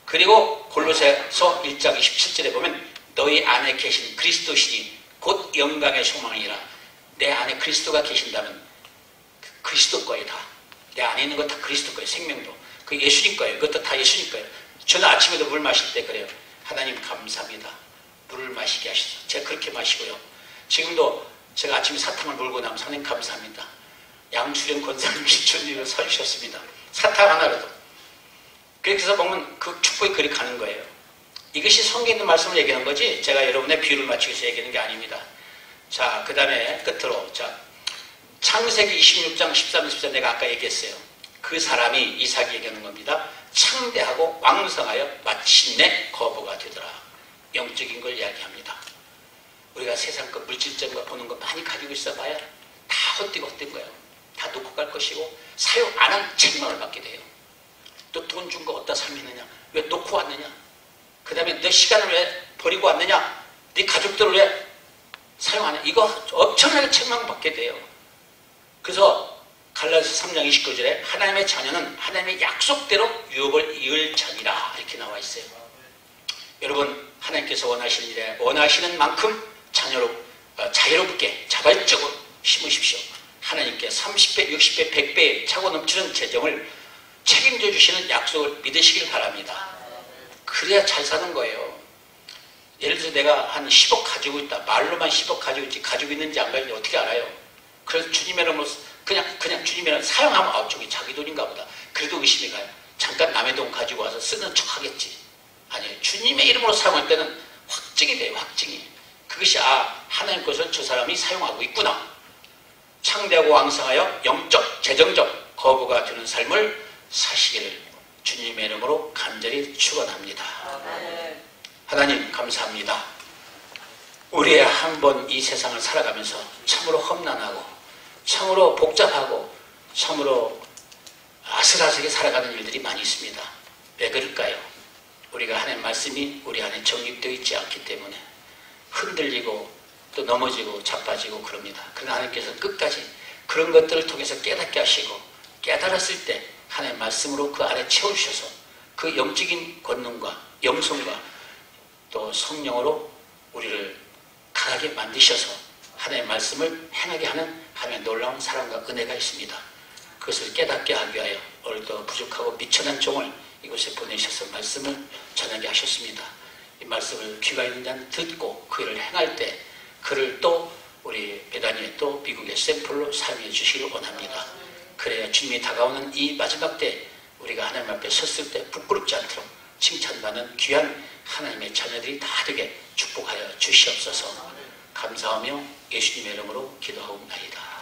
그리고 골로새서 1장 27절에 보면 너희 안에 계신 그리스도시니 곧 영광의 소망이라. 내 안에 그리스도가 계신다면 그리스도 거예요. 다. 내 안에 있는 거 다 그리스도 거예요. 생명도. 그 예수님 거예요. 그것도 다 예수님 거예요. 저는 아침에도 물 마실 때 그래요. 하나님 감사합니다. 물을 마시게 하셔서. 제가 그렇게 마시고요. 지금도 제가 아침에 사탕을 몰고 나면 하나님 감사합니다. 양수령 권사님이 주님을 사주셨습니다. 사탕 하나라도. 그렇게 해서 보면 그 축복이 그리 가는 거예요. 이것이 성경에 있는 말씀을 얘기하는 거지 제가 여러분의 비유를 맞추기 위해서 얘기하는 게 아닙니다. 자, 그 다음에 끝으로 자, 창세기 26장 13, 14 내가 아까 얘기했어요. 그 사람이 이삭이 얘기하는 겁니다. 창대하고 왕성하여 마침내 거부가 되더라. 영적인 걸 이야기합니다. 우리가 세상 것, 물질적인 거 보는 거 많이 가지고 있어봐야 다 헛되고 헛된 거예요. 다 놓고 갈 것이고 사용 안 한 책망을 받게 돼요. 또 돈 준 거 어디다 사용했느냐? 왜 놓고 왔느냐? 그 다음에 너 시간을 왜 버리고 왔느냐? 네 가족들을 왜 사용 안 해? 이거 엄청나게 책망을 받게 돼요. 그래서 갈라디아서 3장 29절에 하나님의 자녀는 하나님의 약속대로 유업을 이을 자니라 이렇게 나와 있어요. 여러분 하나님께서 원하시는 일에 원하시는 만큼 자유롭게 자발적으로 심으십시오. 하나님께 30배, 60배, 100배의 차고 넘치는 재정을 책임져 주시는 약속을 믿으시길 바랍니다. 그래야 잘 사는 거예요. 예를 들어서 내가 한 10억 가지고 있다. 말로만 10억 가지고 있지 가지고 있는지 안 가지고 어떻게 알아요? 그래서 주님의 이름으로 그냥 주님의 이름 사용하면 저기 자기 돈인가 보다. 그래도 의심이 가요. 잠깐 남의 돈 가지고 와서 쓰는 척 하겠지. 아니에요. 주님의 이름으로 사용할 때는 확증이 돼요. 확증이. 그것이 하나님 것을 저 사람이 사용하고 있구나. 창대하고 왕성하여 영적, 재정적 거부가 되는 삶을 사시기를 주님의 이름으로 간절히 축원합니다. 하나님 감사합니다. 우리 한번 이 세상을 살아가면서 참으로 험난하고 참으로 복잡하고 참으로 아슬아슬하게 살아가는 일들이 많이 있습니다. 왜 그럴까요? 우리가 하나님 말씀이 우리 안에 정립되어 있지 않기 때문에 흔들리고 또 넘어지고 자빠지고 그럽니다. 그러나 하나님께서 끝까지 그런 것들을 통해서 깨닫게 하시고 깨달았을 때 하나님의 말씀으로 그 안에 채워주셔서 그 영적인 권능과 영성과 또 성령으로 우리를 강하게 만드셔서 하나님의 말씀을 행하게 하는 하나님의 놀라운 사랑과 은혜가 있습니다. 그것을 깨닫게 하기 위하여 오늘도 부족하고 미천한 종을 이곳에 보내셔서 말씀을 전하게 하셨습니다. 이 말씀을 귀가 있는 자는 듣고 그 일을 행할 때 그를 또 우리 베다니에 또 미국의 샘플로 사용해 주시기를 원합니다. 그래야 주님이 다가오는 이 마지막 때 우리가 하나님 앞에 섰을 때 부끄럽지 않도록 칭찬받는 귀한 하나님의 자녀들이 다 되게 축복하여 주시옵소서. 감사하며 예수님의 이름으로 기도하옵나이다.